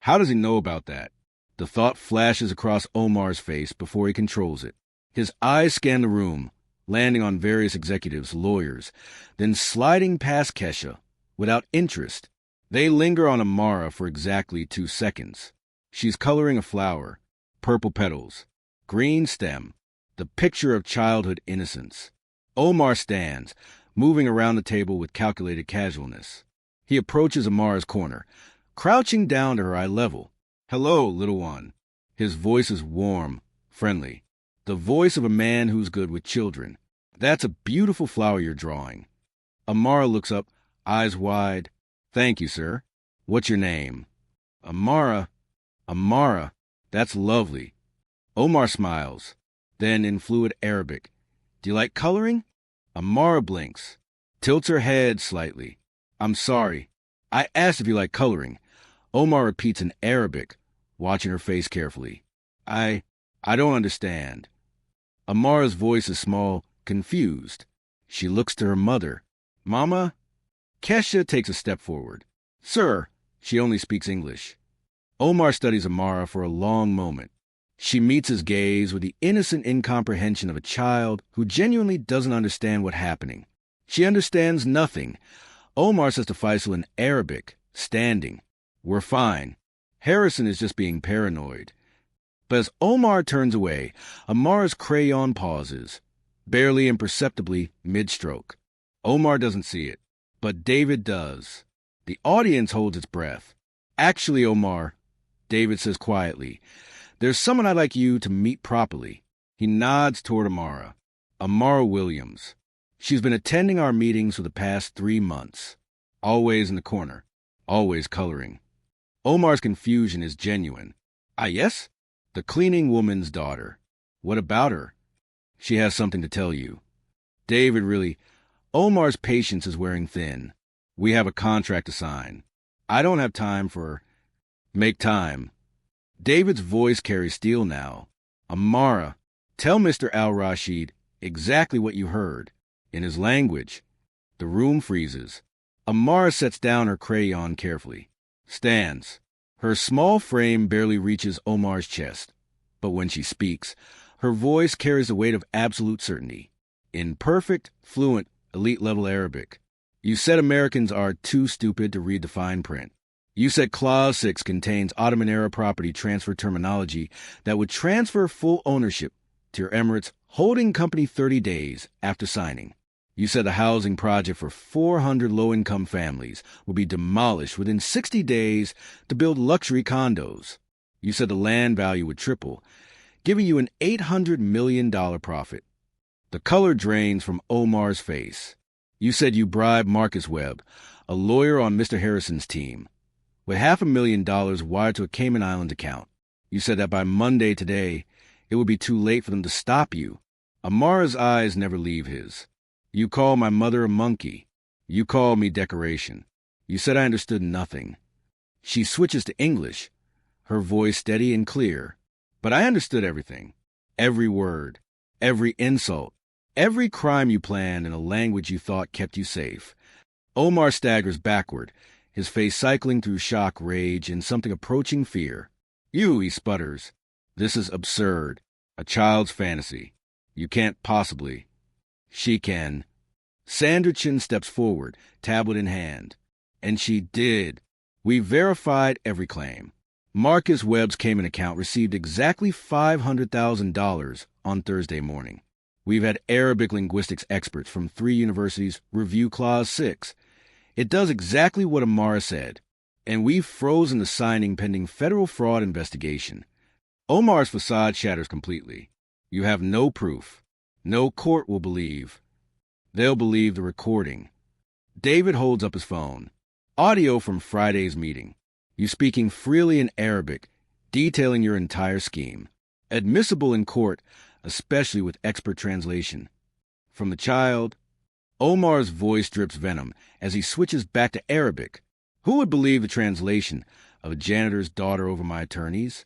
How does he know about that? The thought flashes across Omar's face before he controls it. His eyes scan the room, landing on various executives, lawyers, then sliding past Kesha, without interest. They linger on Amara for exactly 2 seconds. She's coloring a flower. Purple petals. Green stem. The picture of childhood innocence. Omar stands, moving around the table with calculated casualness. He approaches Amara's corner, crouching down to her eye level. "Hello, little one." His voice is warm, friendly. The voice of a man who's good with children. "That's a beautiful flower you're drawing." Amara looks up, eyes wide. "Thank you, sir. What's your name?" Amara. Amara. That's lovely. Omar smiles. Then in fluid Arabic. "Do you like coloring?" Amara blinks, tilts her head slightly. "I'm sorry. I asked if you like coloring." Omar repeats in Arabic, watching her face carefully. I don't understand." Amara's voice is small, confused. She looks to her mother. "Mama?" Kesha takes a step forward. "Sir." She only speaks English. Omar studies Amara for a long moment. She meets his gaze with the innocent incomprehension of a child who genuinely doesn't understand what's happening. She understands nothing. Omar says to Faisal in Arabic, standing, "We're fine. Harrison is just being paranoid." But as Omar turns away, Amara's crayon pauses, barely imperceptibly mid-stroke. Omar doesn't see it, but David does. The audience holds its breath. "Actually, Omar," David says quietly, "there's someone I'd like you to meet properly." He nods toward Amara. Amara Williams. She's been attending our meetings for the past 3 months. Always in the corner. Always coloring. Omar's confusion is genuine. "Ah, yes?" "The cleaning woman's daughter." "What about her?" "She has something to tell you." David really... Omar's patience is wearing thin. "We have a contract to sign. I don't have time for... Make time." David's voice carries steel now. "Amara, tell Mr. Al-Rashid exactly what you heard. In his language." The room freezes. Amara sets down her crayon carefully. Stands. Her small frame barely reaches Omar's chest. But when she speaks, her voice carries the weight of absolute certainty. In perfect, fluent, elite-level Arabic. "You said Americans are too stupid to read the fine print. You said Clause 6 contains Ottoman-era property transfer terminology that would transfer full ownership to your Emirates holding company 30 days after signing. You said the housing project for 400 low-income families would be demolished within 60 days to build luxury condos. You said the land value would triple, giving you an $800 million profit." The color drains from Omar's face. "You said you bribed Marcus Webb, a lawyer on Mr. Harrison's team, with $500,000 wired to a Cayman Islands account. You said that by Monday today, it would be too late for them to stop you." Amara's eyes never leave his. "You call my mother a monkey. You call me decoration. You said I understood nothing." She switches to English, her voice steady and clear. "But I understood everything. Every word. Every insult. Every crime you planned in a language you thought kept you safe." Omar staggers backward, his face cycling through shock, rage, and something approaching fear. "You," he sputters. "This is absurd. A child's fantasy. You can't possibly." "She can." Sanderchin steps forward, tablet in hand. "And she did. We verified every claim. Marcus Webb's Cayman account received exactly $500,000 on Thursday morning. We've had Arabic linguistics experts from 3 universities review Clause 6. It does exactly what Amara said. And we've frozen the signing pending federal fraud investigation." Omar's facade shatters completely. "You have no proof. No court will believe. They'll believe the recording." David holds up his phone. Audio from Friday's meeting. You speaking freely in Arabic, detailing your entire scheme. Admissible in court, especially with expert translation. From the child. Omar's voice drips venom as he switches back to Arabic. "Who would believe the translation of a janitor's daughter over my attorneys?"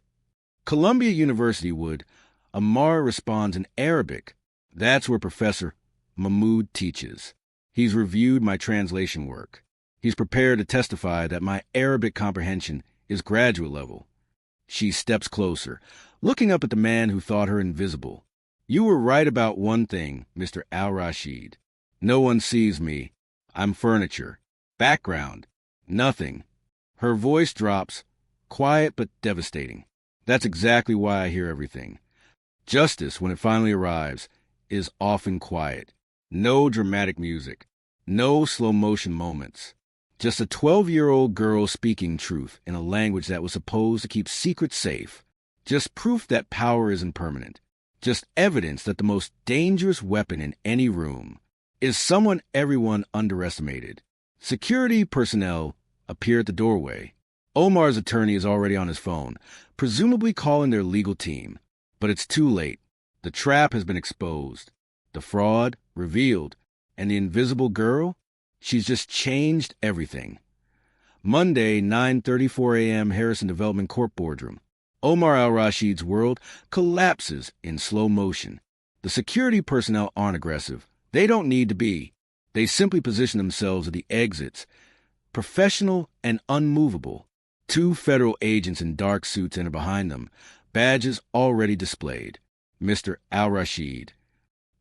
"Columbia University would." Amara responds in Arabic. "That's where Professor Mahmoud teaches. He's reviewed my translation work. He's prepared to testify that my Arabic comprehension is graduate level." She steps closer, looking up at the man who thought her invisible. "You were right about one thing, Mr. Al-Rashid. No one sees me. I'm furniture. Background. Nothing." Her voice drops, quiet but devastating. That's exactly why I hear everything. Justice, when it finally arrives, is often quiet. No dramatic music. No slow-motion moments. Just a 12-year-old girl speaking truth in a language that was supposed to keep secrets safe. Just proof that power isn't permanent. Just evidence that the most dangerous weapon in any room is someone everyone underestimated. Security personnel appear at the doorway. Omar's attorney is already on his phone, presumably calling their legal team. But it's too late. The trap has been exposed. The fraud revealed. And the invisible girl? She's just changed everything. Monday, 9:34 a.m. Harrison Development Corp boardroom. Omar al-Rashid's world collapses in slow motion. The security personnel aren't aggressive. They don't need to be. They simply position themselves at the exits, professional and unmovable. 2 federal agents in dark suits enter behind them, badges already displayed. Mr. al-Rashid.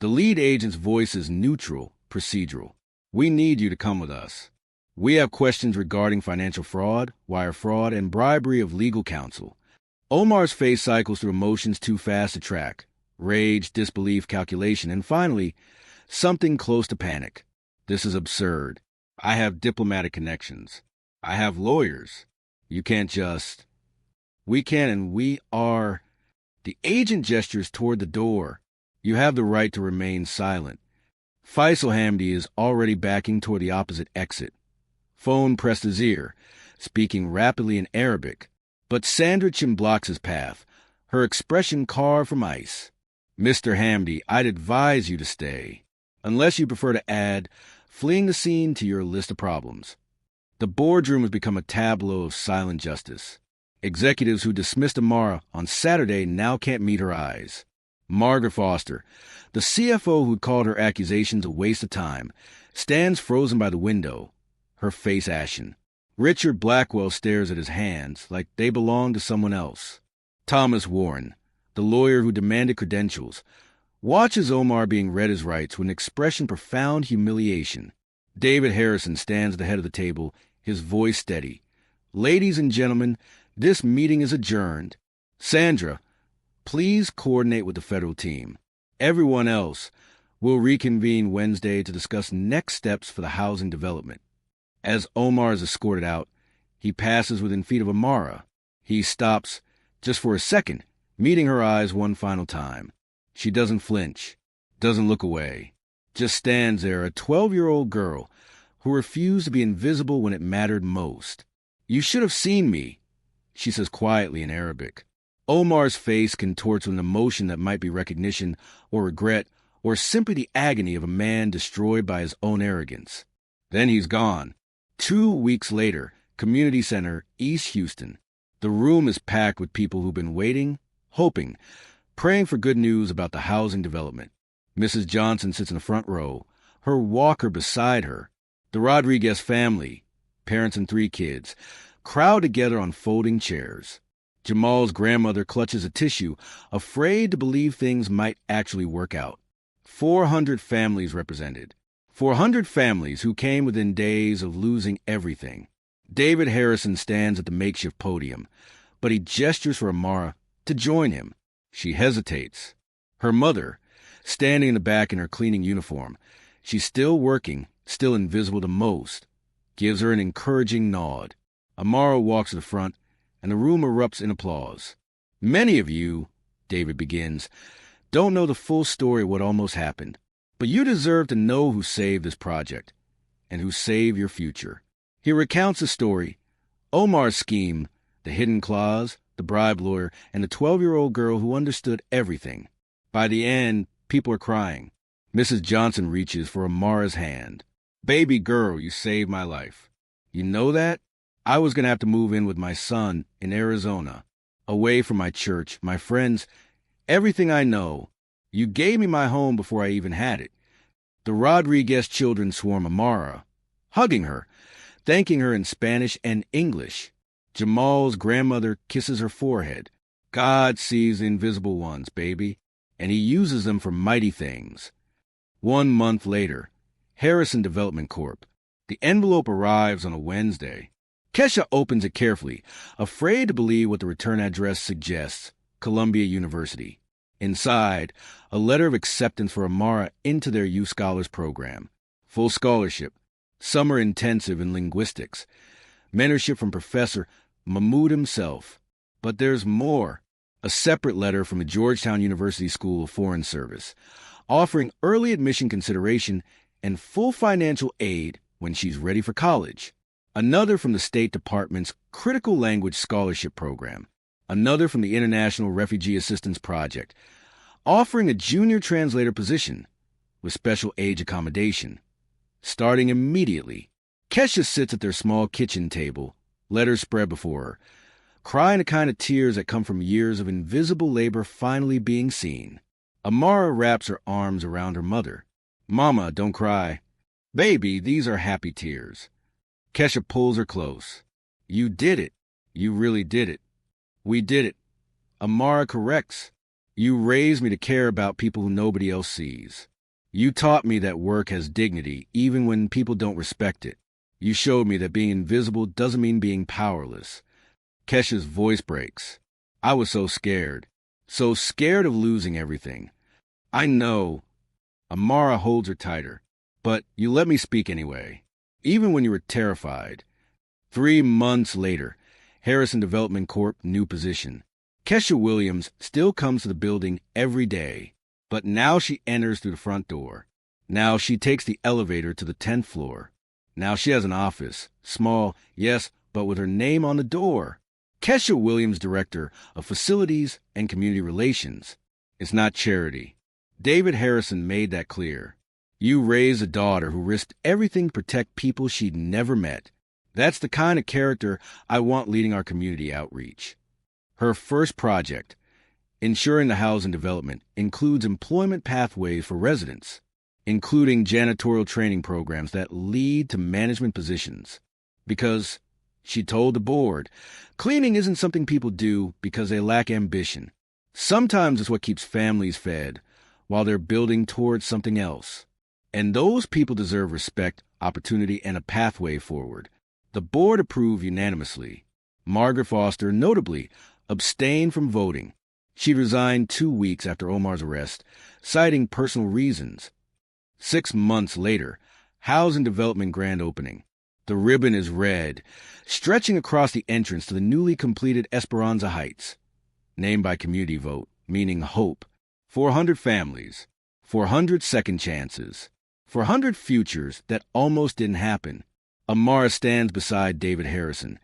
The lead agent's voice is neutral, procedural. We need you to come with us. We have questions regarding financial fraud, wire fraud, and bribery of legal counsel. Omar's face cycles through emotions too fast to track. Rage, disbelief, calculation, and finally, something close to panic. This is absurd. I have diplomatic connections. I have lawyers. You can't just... We can and we are... The agent gestures toward the door. You have the right to remain silent. Faisal Hamdi is already backing toward the opposite exit. Phone pressed his ear, speaking rapidly in Arabic. But Sandra Chin blocks his path, her expression carved from ice. Mr. Hamdi, I'd advise you to stay, unless you prefer to add fleeing the scene to your list of problems. The boardroom has become a tableau of silent justice. Executives who dismissed Amara on Saturday now can't meet her eyes. Margaret Foster, the CFO who'd called her accusations a waste of time, stands frozen by the window, her face ashen. Richard Blackwell stares at his hands like they belong to someone else. Thomas Warren, the lawyer who demanded credentials, watches Omar being read his rights with an expression of profound humiliation. David Harrison stands at the head of the table, his voice steady. Ladies and gentlemen, this meeting is adjourned. Sandra, please coordinate with the federal team. Everyone else will reconvene Wednesday to discuss next steps for the housing development. As Omar is escorted out, he passes within feet of Amara. He stops, just for a second, meeting her eyes one final time. She doesn't flinch, doesn't look away, just stands there, a 12-year-old girl who refused to be invisible when it mattered most. You should have seen me, she says quietly in Arabic. Omar's face contorts with an emotion that might be recognition or regret or simply the agony of a man destroyed by his own arrogance. Then he's gone. 2 weeks later, Community Center, East Houston. The room is packed with people who've been waiting, hoping, praying for good news about the housing development. Mrs. Johnson sits in the front row, her walker beside her. The Rodriguez family, parents and 3 kids, crowd together on folding chairs. Jamal's grandmother clutches a tissue, afraid to believe things might actually work out. 400 families represented. 400 families who came within days of losing everything. David Harrison stands at the makeshift podium, but he gestures for Amara to join him. She hesitates. Her mother, standing in the back in her cleaning uniform, she's still working, still invisible to most, gives her an encouraging nod. Amara walks to the front, and the room erupts in applause. Many of you, David begins, don't know the full story of what almost happened. But you deserve to know who saved this project, and who saved your future. He recounts the story, Omar's scheme, the hidden clause, the bribe lawyer, and the 12-year-old girl who understood everything. By the end, people are crying. Mrs. Johnson reaches for Amara's hand. Baby girl, you saved my life. You know that? I was going to have to move in with my son in Arizona, away from my church, my friends, everything I know. You gave me my home before I even had it. The Rodriguez children swarm Amara, hugging her, thanking her in Spanish and English. Jamal's grandmother kisses her forehead. God sees the invisible ones, baby, and he uses them for mighty things. 1 month later, Harrison Development Corp. The envelope arrives on a Wednesday. Kesha opens it carefully, afraid to believe what the return address suggests: Columbia University. Inside, a letter of acceptance for Amara into their youth scholars program. Full scholarship, summer intensive in linguistics, mentorship from Professor Mahmoud himself. But there's more. A separate letter from the Georgetown University School of Foreign Service, offering early admission consideration and full financial aid when she's ready for college. Another from the State Department's Critical Language Scholarship Program. Another from the International Refugee Assistance Project, offering a junior translator position with special age accommodation. Starting immediately, Kesha sits at their small kitchen table, letters spread before her, crying the kind of tears that come from years of invisible labor finally being seen. Amara wraps her arms around her mother. "Mama, don't cry. Baby, these are happy tears." Kesha pulls her close. "You did it. You really did it. We did it." Amara corrects. "You raised me to care about people who nobody else sees. You taught me that work has dignity even when people don't respect it. You showed me that being invisible doesn't mean being powerless." Kesha's voice breaks. "I was so scared of losing everything." "I know." Amara holds her tighter. "But you let me speak anyway, even when you were terrified." 3 months later, Harrison Development Corp. New position. Kesha Williams still comes to the building every day, but now she enters through the front door. Now she takes the elevator to the 10th floor. Now she has an office, small, yes, but with her name on the door. Kesha Williams, Director of Facilities and Community Relations. It's not charity. David Harrison made that clear. You raised a daughter who risked everything to protect people she'd never met. That's the kind of character I want leading our community outreach. Her first project, ensuring the housing development, includes employment pathways for residents, including janitorial training programs that lead to management positions. Because, she told the board, cleaning isn't something people do because they lack ambition. Sometimes it's what keeps families fed while they're building towards something else. And those people deserve respect, opportunity, and a pathway forward. The board approved unanimously. Margaret Foster, notably, abstained from voting. She resigned 2 weeks after Omar's arrest, citing personal reasons. 6 months later, housing development grand opening. The ribbon is red, stretching across the entrance to the newly completed Esperanza Heights. Named by community vote, meaning hope. 400 families, 400 second chances, 400 futures that almost didn't happen. Amara stands beside David Harrison,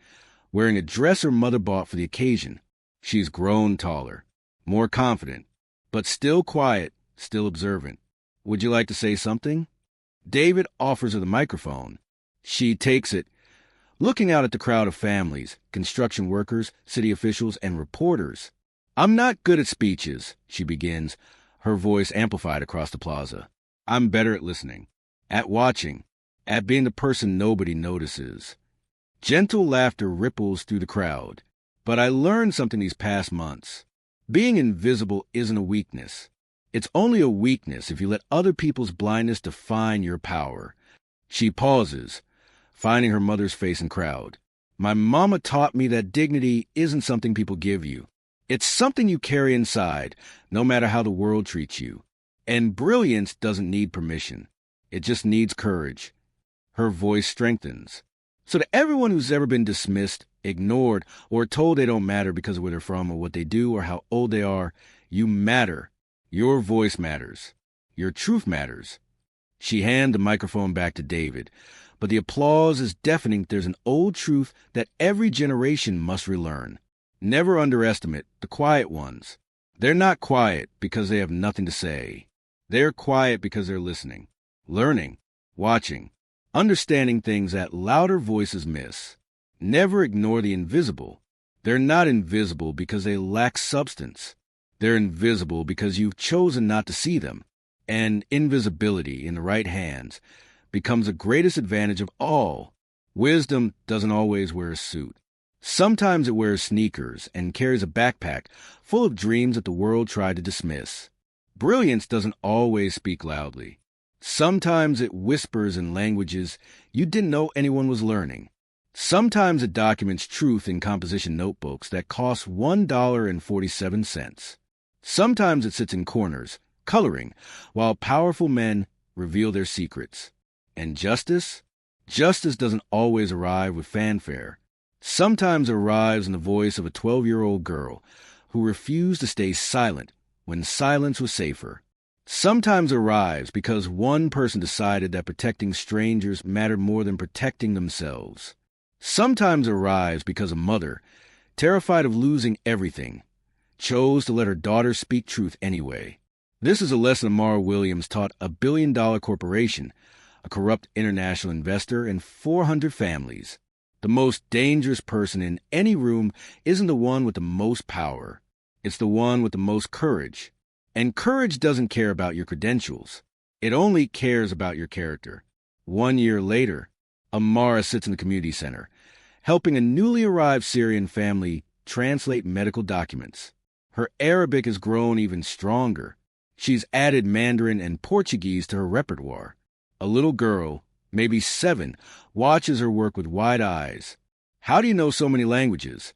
wearing a dress her mother bought for the occasion. She's grown taller, more confident, but still quiet, still observant. "Would you like to say something?" David offers her the microphone. She takes it, looking out at the crowd of families, construction workers, city officials, and reporters. "I'm not good at speeches," she begins, her voice amplified across the plaza. "I'm better at listening, at watching, at being the person nobody notices." Gentle laughter ripples through the crowd. "But I learned something these past months. Being invisible isn't a weakness. It's only a weakness if you let other people's blindness define your power." She pauses, finding her mother's face in crowd. "My mama taught me that dignity isn't something people give you. It's something you carry inside, no matter how the world treats you. And brilliance doesn't need permission. It just needs courage." Her voice strengthens. "So to everyone who's ever been dismissed, ignored, or told they don't matter because of where they're from or what they do or how old they are, you matter. Your voice matters. Your truth matters." She hands the microphone back to David, but the applause is deafening. There's an old truth that every generation must relearn. Never underestimate the quiet ones. They're not quiet because they have nothing to say. They're quiet because they're listening, learning, watching, understanding things that louder voices miss. Never ignore the invisible. They're not invisible because they lack substance. They're invisible because you've chosen not to see them. And invisibility in the right hands becomes the greatest advantage of all. Wisdom doesn't always wear a suit. Sometimes it wears sneakers and carries a backpack full of dreams that the world tried to dismiss. Brilliance doesn't always speak loudly. Sometimes it whispers in languages you didn't know anyone was learning. Sometimes it documents truth in composition notebooks that cost $1.47. Sometimes it sits in corners, coloring, while powerful men reveal their secrets. And justice? Justice doesn't always arrive with fanfare. Sometimes it arrives in the voice of a 12-year-old girl who refused to stay silent when silence was safer. Sometimes it arrives because one person decided that protecting strangers mattered more than protecting themselves. Sometimes it arrives because a mother, terrified of losing everything, chose to let her daughter speak truth anyway. This is a lesson Amara Williams taught a billion-dollar corporation, a corrupt international investor, and 400 families. The most dangerous person in any room isn't the one with the most power. It's the one with the most courage. And courage doesn't care about your credentials. It only cares about your character. 1 year later, Amara sits in the community center, helping a newly arrived Syrian family translate medical documents. Her Arabic has grown even stronger. She's added Mandarin and Portuguese to her repertoire. A little girl, maybe 7, watches her work with wide eyes. "How do you know so many languages?"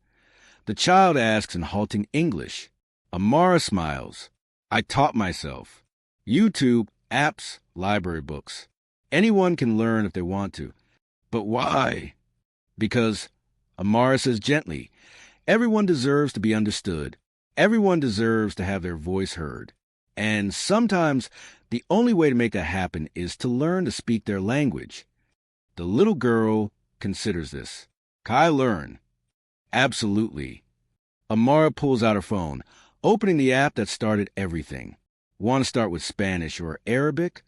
The child asks in halting English. Amara smiles. "I taught myself. YouTube, apps, library books. Anyone can learn if they want to." "But why?" "Because," Amara says gently, "everyone deserves to be understood. Everyone deserves to have their voice heard. And sometimes the only way to make that happen is to learn to speak their language." The little girl considers this. "Can I learn?" "Absolutely." Amara pulls out her phone, opening the app that started everything. "Want to start with Spanish or Arabic?"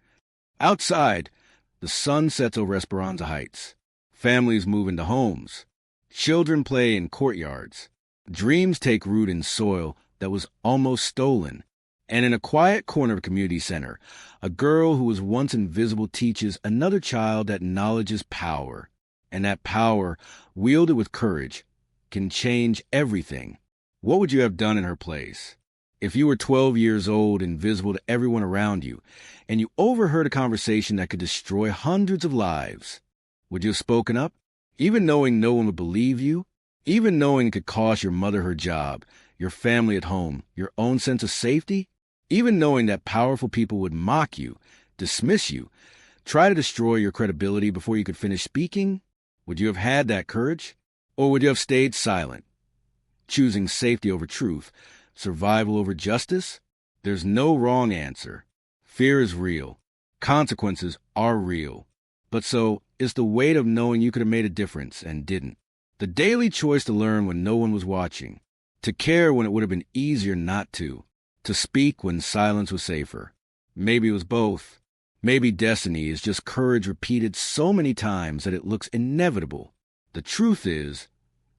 Outside, the sun sets over Esperanza Heights. Families move into homes. Children play in courtyards. Dreams take root in soil that was almost stolen. And in a quiet corner of a community center, a girl who was once invisible teaches another child that knowledge is power. And that power, wielded with courage, can change everything. What would you have done in her place? If you were 12 years old, invisible to everyone around you, and you overheard a conversation that could destroy hundreds of lives, would you have spoken up? Even knowing no one would believe you? Even knowing it could cost your mother her job, your family at home, your own sense of safety? Even knowing that powerful people would mock you, dismiss you, try to destroy your credibility before you could finish speaking? Would you have had that courage? Or would you have stayed silent, choosing safety over truth, survival over justice? There's no wrong answer. Fear is real. Consequences are real. But so is the weight of knowing you could have made a difference and didn't. The daily choice to learn when no one was watching, to care when it would have been easier not to speak when silence was safer. Maybe it was both. Maybe destiny is just courage repeated so many times that it looks inevitable. The truth is,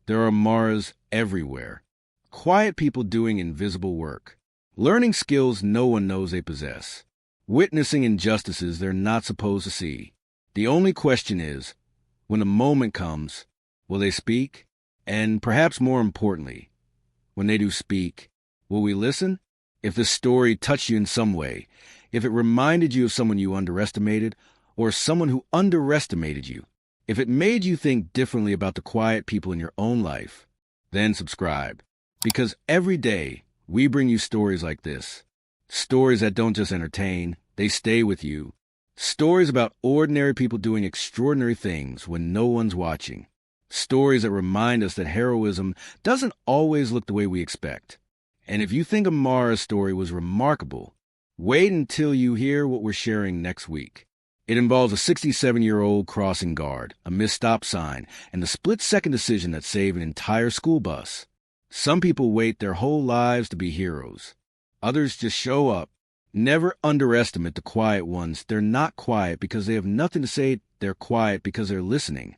there are Amaras everywhere. Quiet people doing invisible work. Learning skills no one knows they possess. Witnessing injustices they're not supposed to see. The only question is, when the moment comes, will they speak? And perhaps more importantly, when they do speak, will we listen? If this story touched you in some way, if it reminded you of someone you underestimated, or someone who underestimated you, if it made you think differently about the quiet people in your own life, then subscribe. Because every day, we bring you stories like this. Stories that don't just entertain, they stay with you. Stories about ordinary people doing extraordinary things when no one's watching. Stories that remind us that heroism doesn't always look the way we expect. And if you think Amara's story was remarkable, wait until you hear what we're sharing next week. It involves a 67-year-old crossing guard, a missed stop sign, and the split-second decision that saved an entire school bus. Some people wait their whole lives to be heroes. Others just show up. Never underestimate the quiet ones. They're not quiet because they have nothing to say. They're quiet because they're listening.